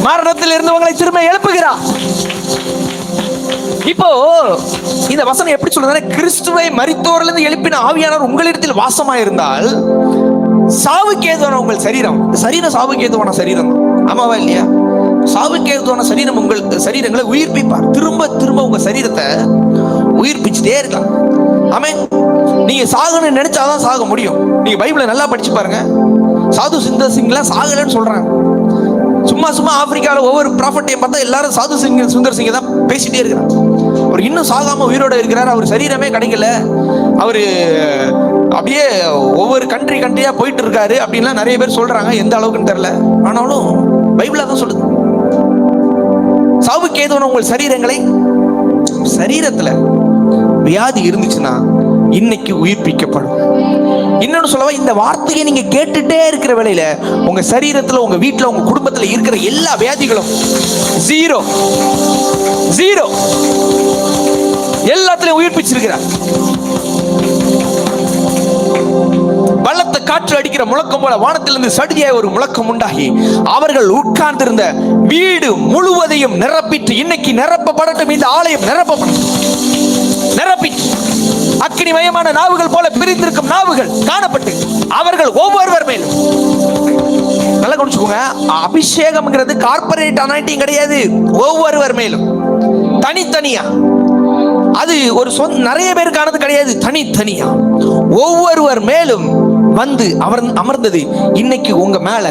மரணத்தில் இருந்து உங்களை திரும்ப எழுப்புகிறார். இப்போ இந்த வசனம் எப்படி சொல்றது? கிறிஸ்துவை மரித்தோரிலிருந்து எழுப்பின ஆவியானவர் உங்களிடத்தில் வாசமாயிருந்தால் சாவுக்கு ஏதுவான உங்கள் சரீரம் சாவுக்கு ஏதுவான சரீரம், ஆமாவா இல்லையா? சாவுக்கு ஏதுவான சரீரம் உங்கள் சரீரங்களை உயிர்ப்பிப்பார். திரும்ப திரும்ப உங்க சரீரத்தை உயிர்ப்பிச்சுட்டே இருக்கலாம். ஆமென். நீங்க சாகணும்னு நினைச்சாதான் சாக முடியும். நீங்க பைபிளை நல்லா படிச்சு பாருங்க. சாது சுந்தர் சிங்லாம் சாகலன்னு சொல்றாங்க. சும்மா சும்மா ஆப்பிரிக்காவில் ஒவ்வொரு ப்ராஃபட்டையும் பார்த்தா எல்லாரும் சாது சுந்தர் சிங்கை தான் பேசிட்டே இருக்கிறாங்க. அவர் இன்னும் சாகாம உயிரோட இருக்கிறார். அவர் சரீரமே கிடைக்கல, அவரு அப்படியே ஒவ்வொரு கண்ட்ரியா போயிட்டு இருக்காரு அப்படின்லாம் நிறைய பேர் சொல்றாங்க. எந்த அளவுக்குன்னு தெரியல, ஆனாலும் பைபிளா தான் சொல்லுது. சாவுக்கு ஏதுவான உங்கள் சரீரங்களை, சரீரத்துல வியாதி இருந்துச்சுன்னா இன்னைக்கு உயிர்ப்பிக்கப்படும். இன்னொன்னு சொல்லவா, இந்த வார்த்தையை நீங்க கேட்டுட்டே இருக்கிற வேளையில உங்க சரீரத்துல, உங்க வீட்டுல, உங்க குடும்பத்துல இருக்கிற எல்லா வியாதிகளும் ஜீரோ எல்லாத்திலையும் உயிர்ப்பிச்சிருக்கிறார். பலத்த காற்று அடிக்கிற முழக்கம் போல வானத்திலிருந்து சடிதியாய் ஒரு முழக்கம் உண்டாகி அவர்கள் உட்கார்ந்திருந்த வீடு முழுவதையும் நிரப்பிட்டு, இன்னைக்கு நிரப்பப்படட்டும், இந்த ஆலயம் நிரப்பப்படட்டும். நிரப்பிட்டு அக்கினிமயமான நாவுகள் போல பிரிந்திருக்கும் நாவுகள் காணப்பட்டு அவர்கள் ஒவ்வொருவர் மேலும், நல்லா கவனிச்சுக்கோங்க, அபிஷேகம்ங்கிறது கார்பரேட் அனாயிட்டிங் கிடையாது. ஒவ்வொருவர் மேலும் தனித்தனியா, அது ஒரு நிறைய பேருக்கானது கிடையாது, தனித்தனியா ஒவ்வொருவர் மேலும் வந்து அவர் அமர்ந்தது. இன்னைக்கு உங்க மேல,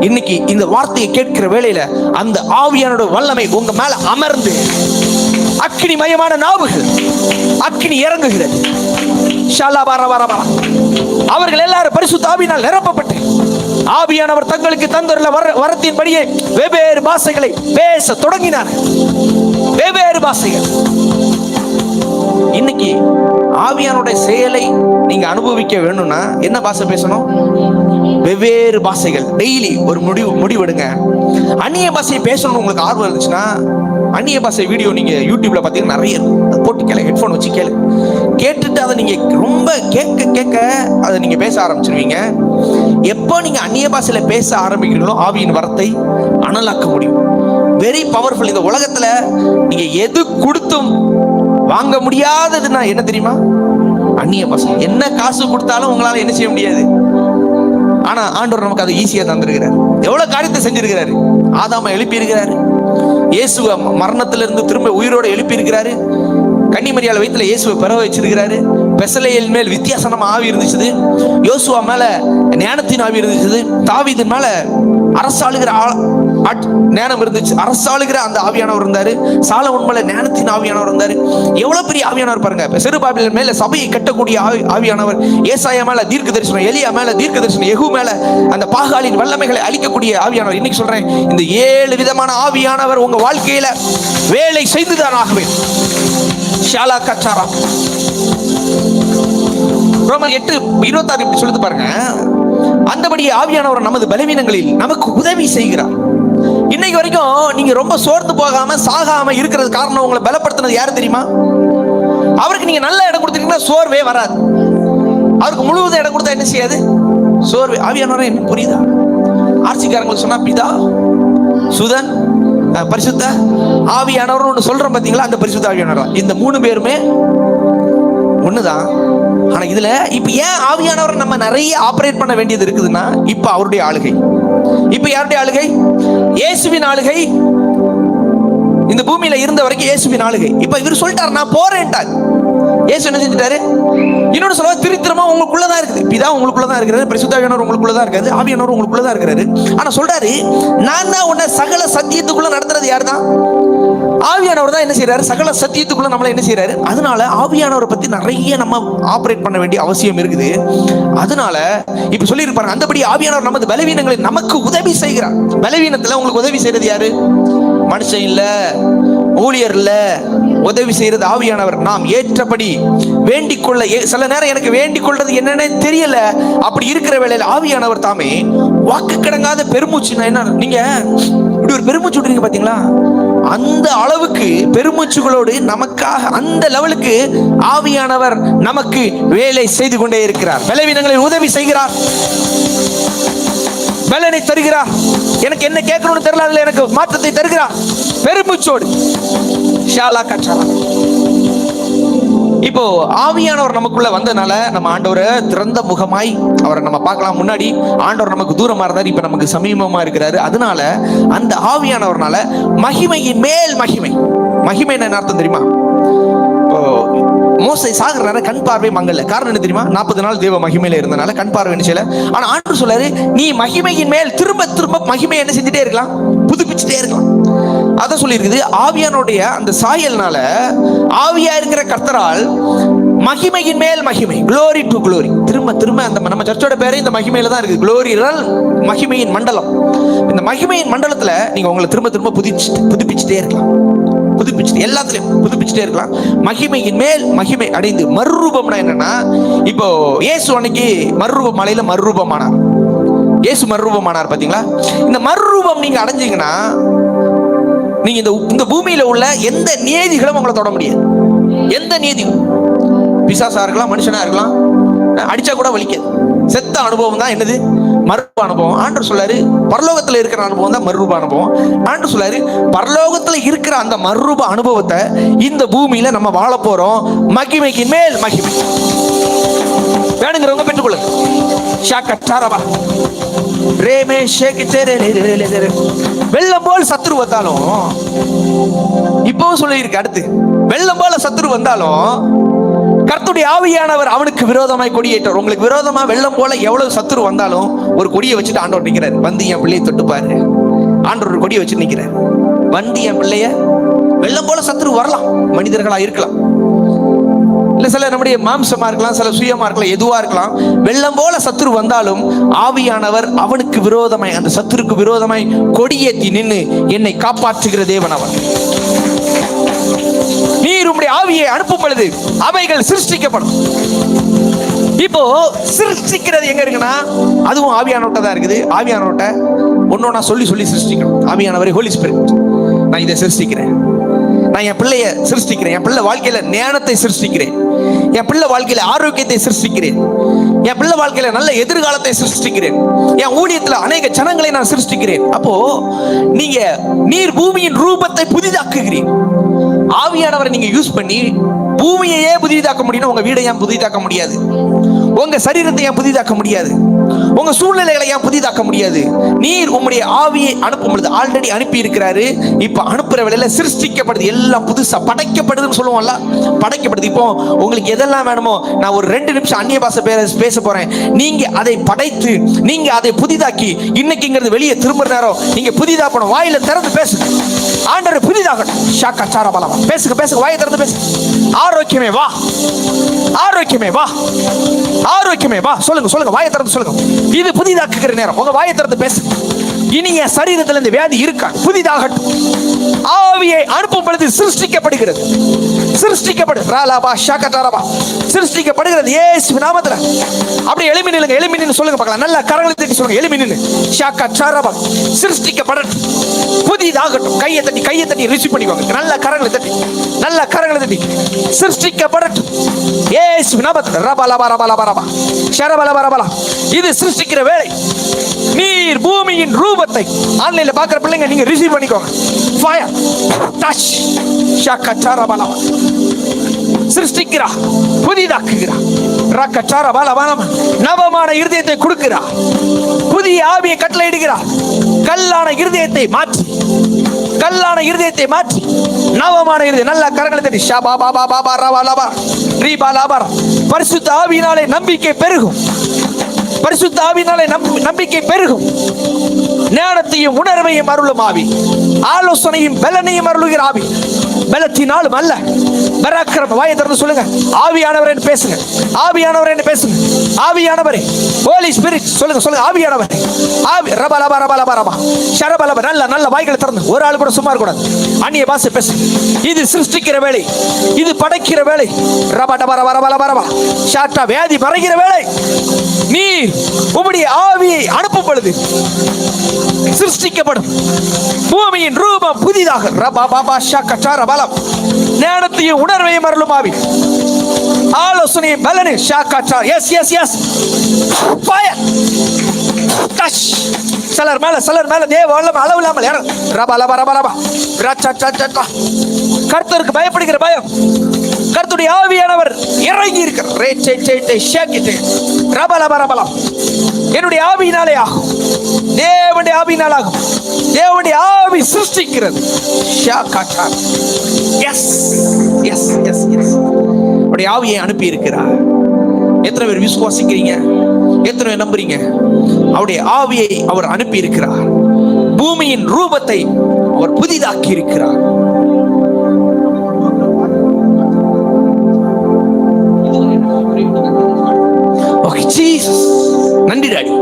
இன்னைக்கு இந்த வார்த்தையை கேட்கிற வேளையில அந்த ஆவியானோட வல்லமை உங்க மேல அமர்ந்து அக்கினிமயமான நாவுகள், அக்கினி இறங்குகிறது. அவர்கள் எல்லாரும் பரிசுத்த ஆவியினால் நிரப்பப்பட்டு ஆவியானவர் தங்களுக்கு தந்துள்ள வரத்தின்படியே வெவ்வேறு பாஷைகளை பேச தொடங்கினார். வெவ்வேறு பாஷைகள். இன்னைக்கு ஆவியானுடைய செயலை நீங்க அனுபவிக்க வேணும்னா என்ன பாஷை பேசணும்? வெவ்வேறு பாஷைகள். டெய்லி ஒரு முடிவெடுங்க. அந்நிய பாஷையை பேசணும்னு உங்களுக்கு ஆர்வம் இருந்துச்சுன்னா அந்நிய பாஷை வீடியோ நீங்க யூடியூப்ல பாத்தீங்கன்னா நிறைய போட்டு கேளு, ஹெட்போன் வச்சு கேளு. கேட்டுட்டு அதை நீங்க ரொம்ப கேட்க அதை நீங்க பேச ஆரம்பிச்சிருவீங்க. எப்போ நீங்க அந்நிய பாஷையில பேச ஆரம்பிக்கிறீங்களோ ஆவியின் வரத்தை அனலாக்க முடியும். Very powerful. இந்த உலகத்துல நீங்க எது கொடுத்தும் வாங்க முடியாததுன்னா என்ன தெரியுமா? அந்நிய பாஷை. என்ன காசு கொடுத்தாலும் உங்களால என்ன செய்ய முடியாது. ஆனா ஆண்டவர் நமக்கு அதை ஈஸியா தந்திருக்கிறார். எவ்வளவு காரியத்தை செஞ்சிருக்கிறாரு. ஆதாம எழுப்பி இருக்கிறாரு, இயேசுவை மரணத்திலிருந்து திரும்ப உயிரோட எழுப்பி இருக்கிறாரு, கன்னிமரியாள் வயித்துல இயேசுவை பெற வச்சிருக்கிறாரு, பெசலேயல் மேல் வித்தியாசமா ஆவி இருந்துச்சு, யோசுவா மேல ஞானத்தின் ஆவி இருந்துச்சு, தாவீதின் மேல அரசாளுகிற ஞானம் இருந்துச்சு, அரசாளுகிற அந்த ஆவியானவர் இருந்தாரு, சாலமோன் மேல ஞானத்தின் ஆவியானவர் இருந்தாரு. எவ்வளவு பெரிய ஆவியானவர் பாருங்க. செருபாபேல் மேல சபையை கட்டக்கூடிய ஆவியானவர், ஏசாயா மேல தீர்க்க தரிசனம், எலியா மேல தீர்க்க தரிசனம், யெகூ மேல அந்த பாகாலின் வல்லமைகளை அழிக்கக்கூடிய ஆவியானவர். இன்னைக்கு சொல்றேன், இந்த 7 விதமான ஆவியானவர் உங்க வாழ்க்கையில வேலை செய்துதான் ஆகவே. ரோமர் 8:26 இப்படி சொல்லுது பாருங்க, அந்தபடி ஆவியானவர் நமது பலவீனங்களில் நமக்கு உதவி செய்கிறார். இன்னைக்கு வரைக்கும் நீங்க ரொம்ப சோர்ந்து போகாம சாகாம இருக்கிறது காரணம், உங்களை பலப்படுத்தினது யாரு தெரியுமா? அவருக்கு நீங்க நல்ல இடம் கொடுத்தீங்கன்னா சோர்வே வராது. அவருக்கு முழுவதும் இடம் கொடுத்தா என்ன செய்யாது? சோர்வே. ஆவியானவரை என்ன புரியுதா? ஆர்சிக்காரங்களுக்கு சொன்னா பிதா, சுதன், பரிசுத்த ஆவியானவர் ஒன்று சொல்றோம் பாத்தீங்களா? அந்த பரிசுத்த ஆவியானவர். இந்த 3 பேருமே ஒண்ணுதான். ஆனா இதுல இப்ப ஏன் ஆவியானவர் நம்ம நிறைய ஆபரேட் பண்ண வேண்டியது இருக்குதுன்னா, இப்ப அவருடைய ஆளுகை. இப்ப யாருடைய ஆளுகை? இயேசுவின் ஆளுகை. இந்த பூமியில இருந்த வரைக்கும் இயேசுவின் ஆளுகை. இப்ப இவர் சொல்லிட்டார், நான் போறேன்ட்டார். இயேசு என்ன செஞ்சிட்டாரு? இன்னொன்னு சொல்ல, திருத்திரமா உங்களுக்குள்ளதான் இருக்குது. பிதா உங்களுக்குள்ளதான் இருக்கிறாரு, பரிசுத்த ஆவியானவர் உங்களுக்குள்ளதான் இருக்காரு, ஆவியானவர் உங்களுக்குள்ளதான் இருக்கிறாரு. ஆனா சொல்றாரு, நான் தான் உன்னை சகல சத்தியத்துக்குள்ள நடத்துறது. யார் தான்? ஆவியானவர் தான் என்ன செய்யறாரு? சகல சத்தியத்துக்குள்ள நம்மள என்ன செய்யறாரு? அதனால ஆவியானவரை பத்தி நிறைய நம்ம ஆபரேட் பண்ண வேண்டிய அவசியம் இருக்குது. அதனால இப்ப சொல்லி இருப்பாங்க, அந்தபடி ஆவியானவர் நமது பலவீனங்களை நமக்கு உதவி செய்கிறார். பலவீனத்துல உங்களுக்கு உதவி செய்யறது யாரு? மனுஷன் இல்ல, ஊழியர் இல்ல, உதவி செய்யறது ஆவியானவர். நாம் ஏற்றபடி வேண்டிக் கொள்ள, சில நேரம் எனக்கு வேண்டிக் கொள்றது என்னன்னு தெரியல, அப்படி இருக்கிற வேளையில ஆவியானவர் தாமே வாக்கு கடங்காத பெருமூச்சு. என்ன நீங்க இப்படி ஒரு பெருமூச்சு விடுறீங்க பாத்தீங்களா? அந்த அளவுக்கு பெருமூச்சுகளோடு நமக்காக அந்த லெவலுக்கு ஆவியானவர் நமக்கு வேலை செய்து கொண்டே இருக்கிறார். பலவீனங்களில் உதவி செய்கிறார், பலனை தருகிறார். எனக்கு என்ன கேட்கணும்னு தெரியல, அதுல எனக்கு மாற்றத்தை தருகிறார் பெருமூச்சோடு. இப்போ ஆவியானவர் நமக்குள்ள வந்தனால நம்ம ஆண்டவரை திறந்த முகமாய் அவரை நம்ம பார்க்கலாம். முன்னாடி ஆண்டவர் நமக்கு தூரமா இருந்தார், இப்ப நமக்கு சமீபமா இருக்கிறாரு. அதனால அந்த ஆவியானவர்னால மகிமையின் மேல் மகிமை. மகிமை என்ன அர்த்தம் தெரியுமா? மோசே சாகுற நேரம் கண் பார்வை மங்கல. காரணம் என்ன தெரியுமா? 40 நாள் தேவ மகிமையில இருந்தனால கண் பார்வை என்ன செய்யல. ஆனா ஆண்டவர் சொல்றாரு, நீ மகிமையின் மேல் திரும்ப திரும்ப மகிமை என்ன செஞ்சுட்டே இருக்கலாம், புதுப்பிச்சுட்டே இருக்கலாம். அதான் சொல்லி இருக்குது. ஆவியானுடைய அந்த சாயல்னால, ஆவியா இருக்கிற கர்த்தரால் மகிமையின் மேல் மகிமை, glory to glory. திரும்ப திரும்ப அந்த நம்ம சர்ச்சோட பேரே இந்த மகிமையில தான் இருக்குது. glory மகிமையின் மண்டலம். இந்த மகிமையின் மண்டலத்துல நீங்க உங்களை திரும்ப திரும்ப புதுப்பிச்சுட்டே இருக்கலாம். புதுப்பிச்சுட்டு எல்லாத்துலயும் புதுப்பிச்சுட்டே இருக்கலாம். மகிமையின் மேல் மகிமை அடைந்து மறுரூபம்னா என்னன்னா, இப்போ இயேசு அன்னைக்கு மறுரூப மலையில மறுரூபமானார். இயேசு மறுரூபமானார் பாத்தீங்களா? இந்த மறுரூபம் நீங்க அடைஞ்சீங்கன்னா, நீங்க இந்த பூமியில உள்ள எந்த நீதிகளும் உங்களை தொட முடியாது. எந்த நீதியும், பிசாசா இருக்கலாம், மனுஷனா இருக்கலாம், அடிச்சா கூட வலிக்காது. செத்த அனுபவம் தான் என்னது? மறுரூப அனுபவம். ஆண்டவர் சொல்லாரு, பரலோகத்துல இருக்கிற அனுபவம் தான் மறுரூப அனுபவம். ஆண்டவர் சொல்லாரு, பரலோகத்துல இருக்கிற அந்த மறுரூப அனுபவத்தை இந்த பூமியில நம்ம வாழ போறோம். மகிமைக்கு மேல் மகிமை வேணுங்கிறவங்க பெற்றுக்கொள்ளுங்க. வெள்ளம் போல் சத்துரு வந்தாலும், இப்பவும் சொல்லி இருக்கு, அடுத்து வெள்ளம் போல சத்துரு வந்தாலும் கர்த்தருடைய ஆவியானவர் அவனுக்கு விரோதமாய் கொடியேற்றார். உங்களுக்கு விரோதமா வெள்ளம் போல எவ்வளவு சத்துரு வந்தாலும் ஒரு கொடியை வச்சுட்டு ஆண்டவர் நிக்கிறார். வந்து என் பிள்ளையை தொட்டு பாரு. ஆண்டவர் ஒரு கொடியை வச்சு நிக்கிறார். வந்து என் பிள்ளைய, வெள்ளம் போல சத்துரு வரலாம், மனிதர்களா இருக்கலாம், இல்ல சில நம்முடைய மாம்சமா இருக்கலாம், சில சுயமா இருக்கலாம், எதுவா இருக்கலாம். வெள்ளம் போல சத்துரு வந்தாலும் ஆவியானவர் அவனுக்கு விரோதமாய், அந்த சத்துருக்கு விரோதமாய் கொடியேற்றி நின்று என்னை காப்பாற்றுகிற தேவன் அவர். நீர் உம்முடைய ஆவியை அனுப்பும் பொழுது அவைகள் சிருஷ்டிக்கப்படும். இப்போ சிருஷ்டிக்கிறது எங்க இருக்குன்னா, அதுவும் ஆவியானவர்ட்ட தான் இருக்குது. ஆவியானவர்ட்ட ஒன்னொன்னா சொல்லி சொல்லி சிருஷ்டிக்கணும். ஆவியானவரே, ஹோலி ஸ்பிரிட், நான் இதை சிருஷ்டிக்கிறேன், நான் என் பிள்ளைய சிருஷ்டிக்கிறேன், என் பிள்ளை வாழ்க்கையில ஞானத்தை சிருஷ்டிக்கிறேன், என் பிள்ளை வாழ்க்கையில ஆரோக்கியத்தை சிருஷ்டிக்கிறேன், என் பிள்ளை வாழ்க்கையில நல்ல எதிர்காலத்தை சிருஷ்டிக்கிறேன், என் ஊழியத்துல அநேக ஜனங்களை நான் சிருஷ்டிக்கிறேன். அப்போ நீர் பூமியின் ரூபத்தை புதிதாக்குகிறீர். ஆவியானவரை நீங்க யூஸ் பண்ணி பூமியையே புதிதாக்க முடியும். உங்க வீடை ஏன் புதிதாக்க முடியாது? உங்க சரீரத்தை ஏன் புதிதாக்க முடியாது? உங்க சூழ்நிலைகளை ஏன் புதிதாக்க முடியாது? நீர் உம்முடைய ஆவியை அனுப்பும் பொழுது, ஆல்ரெடி அனுப்பி இருக்கிறாரு, இப்ப அனுப்புற வேளையில சிருஷ்டிக்கப்படுது, எல்லாம் புதுசா படைக்கப்படுதுன்னு சொல்லுவோம்ல, படைக்கப்படுது. இப்போ உங்களுக்கு எதெல்லாம் வேணுமோ, நான் ஒரு 2 நிமிஷம் அந்நிய பாஷை பேச போறேன், நீங்க அதை படைத்து, நீங்க அதை புதிதாக்கி, இன்னைக்குங்கிறது வெளியே திரும்ப நேரம் நீங்க புதிதாக்கணும். வாயில திறந்து பேசுங்க, ஆண்டவர் புதிதாகட்டும். ஷாக்கா சாரா பலமா பேசுங்க, பேசுங்க, வாயை திறந்து பேசுங்க. ஆரோக்கியமே வா, ஆரோக்கியமே வா, ஆரோக்கியமே வா. சொல்லுங்க சொல்லுங்க, வாயை திறந்து சொல்லுங்க. இது புதிதாக்குகிற நேரம். உங்க வாயை திறந்து பேசுங்க. இனி என் சரீரத்தில் இந்த வியாதி இருக்கா, புதிதாகட்டும். ஆவியை அனுப்பும் பொழுது சிருஷ்டிக்கப்படுகிறது, சிருஷ்டிக்கப்படுகிறது இயேசு நாமத்துல. அப்படியே எழுப்பி நில்லுங்க, எழுப்பி நின்னு சொல்லுங்க பார்க்கலாம். நல்ல கரங்களை தட்டி சொல்லுங்க, எழுப்பி நின்னு. சிருஷ்டிக்கப்படட்டும், புதிதாகட்டும். கையை தட்டி ரிசீவ் பண்ணிக்கோங்க. நல்ல கரங்களை தட்டி சிருஷ்டிக்கப்படட்டும் இயேசு நாமத்துல. ரபலபரபலபரபா ஷரபலபரபலா. இது சிருஷ்டிக்கிற வேலை. நீர் பூமியின் ரூபத்தை ஆன்லைன்ல பார்க்கிற பிள்ளைங்க நீங்க ரிசீவ் பண்ணிக்கோங்க. Fire touch ஷக்கச்சரபலா. சிருஷ்டிக்கிறா, புதிதாக்குகிறா. ரக்கச்சரபலபலம். நவமான இருதயத்தை கொடுக்கிறா, புதிய ஆவியை கட்டளையிடுகிறா. கல்லான இருதயத்தை மாற்றி கல்லான இருதயத்தை மாற்றி நவமான இருதயம். நல்ல கரங்களை தட்டி ஷபா பாபா பாபா ரவா லபா ரீபா லபா. பரிசுத்த ஆவியினாலே நம்பிக்கை பெருகும். பரிசுத்த ஆவியினாலே நம்பிக்கை பெருகும். ஞானத்தையும் உணர்வையும் அருளும் ஆவி, ஆலோசனையும் பலனையும் அருளுகிற ஆவி. பலத்தினாலும் அல்ல, பராக்கிரம. வாயை திறந்து சொல்லுங்க, ஆவியானவரே பேசுங்க, ஆவியானவரே பேசுங்க, ஆவியானவரே. ஹோலி ஸ்பிரிட் சொல்லுங்க, சொல்லுங்க, ஆவியானவரே. ஆவி ரபா லபா ரபா லபா ரபா ஷரபா லபா. நல்ல நல்ல வாய்களை திறந்து, ஒரு ஆள் கூட சும்மா இருக்கக்கூடாது. அந்நிய பாஷை பேசுங்க. இது சிருஷ்டிக்கிற வேலை, இது படைக்கிற வேலை. ரபா டபா ரபா ரபா லபா ரபா ஷாட்டா. வியாதி மறைகிற வேலை. நீ உம்முடைய ஆவியை அனுப்பும் பொழுது சிருஷ்டிக்கப்படும் பூமியின் ரூபம் புதிதாக. ரபா பாபா ஷாக்கா ரபலம். ஞானத்தையும் உணர்வையும் அருளும் ஆவி, ஆலோசனையும் பலனை ஷாக்கா. Yes yes yes fire touch. சிலர் மேல தேவ வல்லமை அளவு இல்லாமல் இறங்கும். ரபா லபா ரபா ரபா ரச்சா. கர்த்தருக்கு பயப்படுகிற பயம். கர்த்தருடைய ஆவியானவர் இறங்கி இருக்கிறார். என்னுடைய ஆவியினாலே ஆகும், தேவனுடைய ஆவியினால் ஆகும். தேவனுடைய ஆவி சிருஷ்டிக்கிறது. Yes yes yes yes. அவருடைய ஆவியை அனுப்பி இருக்கிறார். எத்தனை பேர் விசுவாசிக்கிறீங்க? எத்தனை பேர் நம்புறீங்க? அவருடைய ஆவியை அவர் அனுப்பி இருக்கிறார். பூமியின் ரூபத்தை அவர் புதிதாக்கி இருக்கிறார். நன்றி டாடி.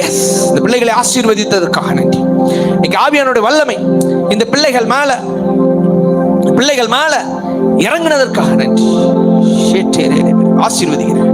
எஸ், இந்த பிள்ளைகளை ஆசீர்வதித்ததற்காக நன்றி. இன்னைக்கு ஆவியானுடைய வல்லமை இந்த பிள்ளைகள் மேல இறங்கினதற்காக நன்றி. ஆசீர்வதிக்கிறேன்.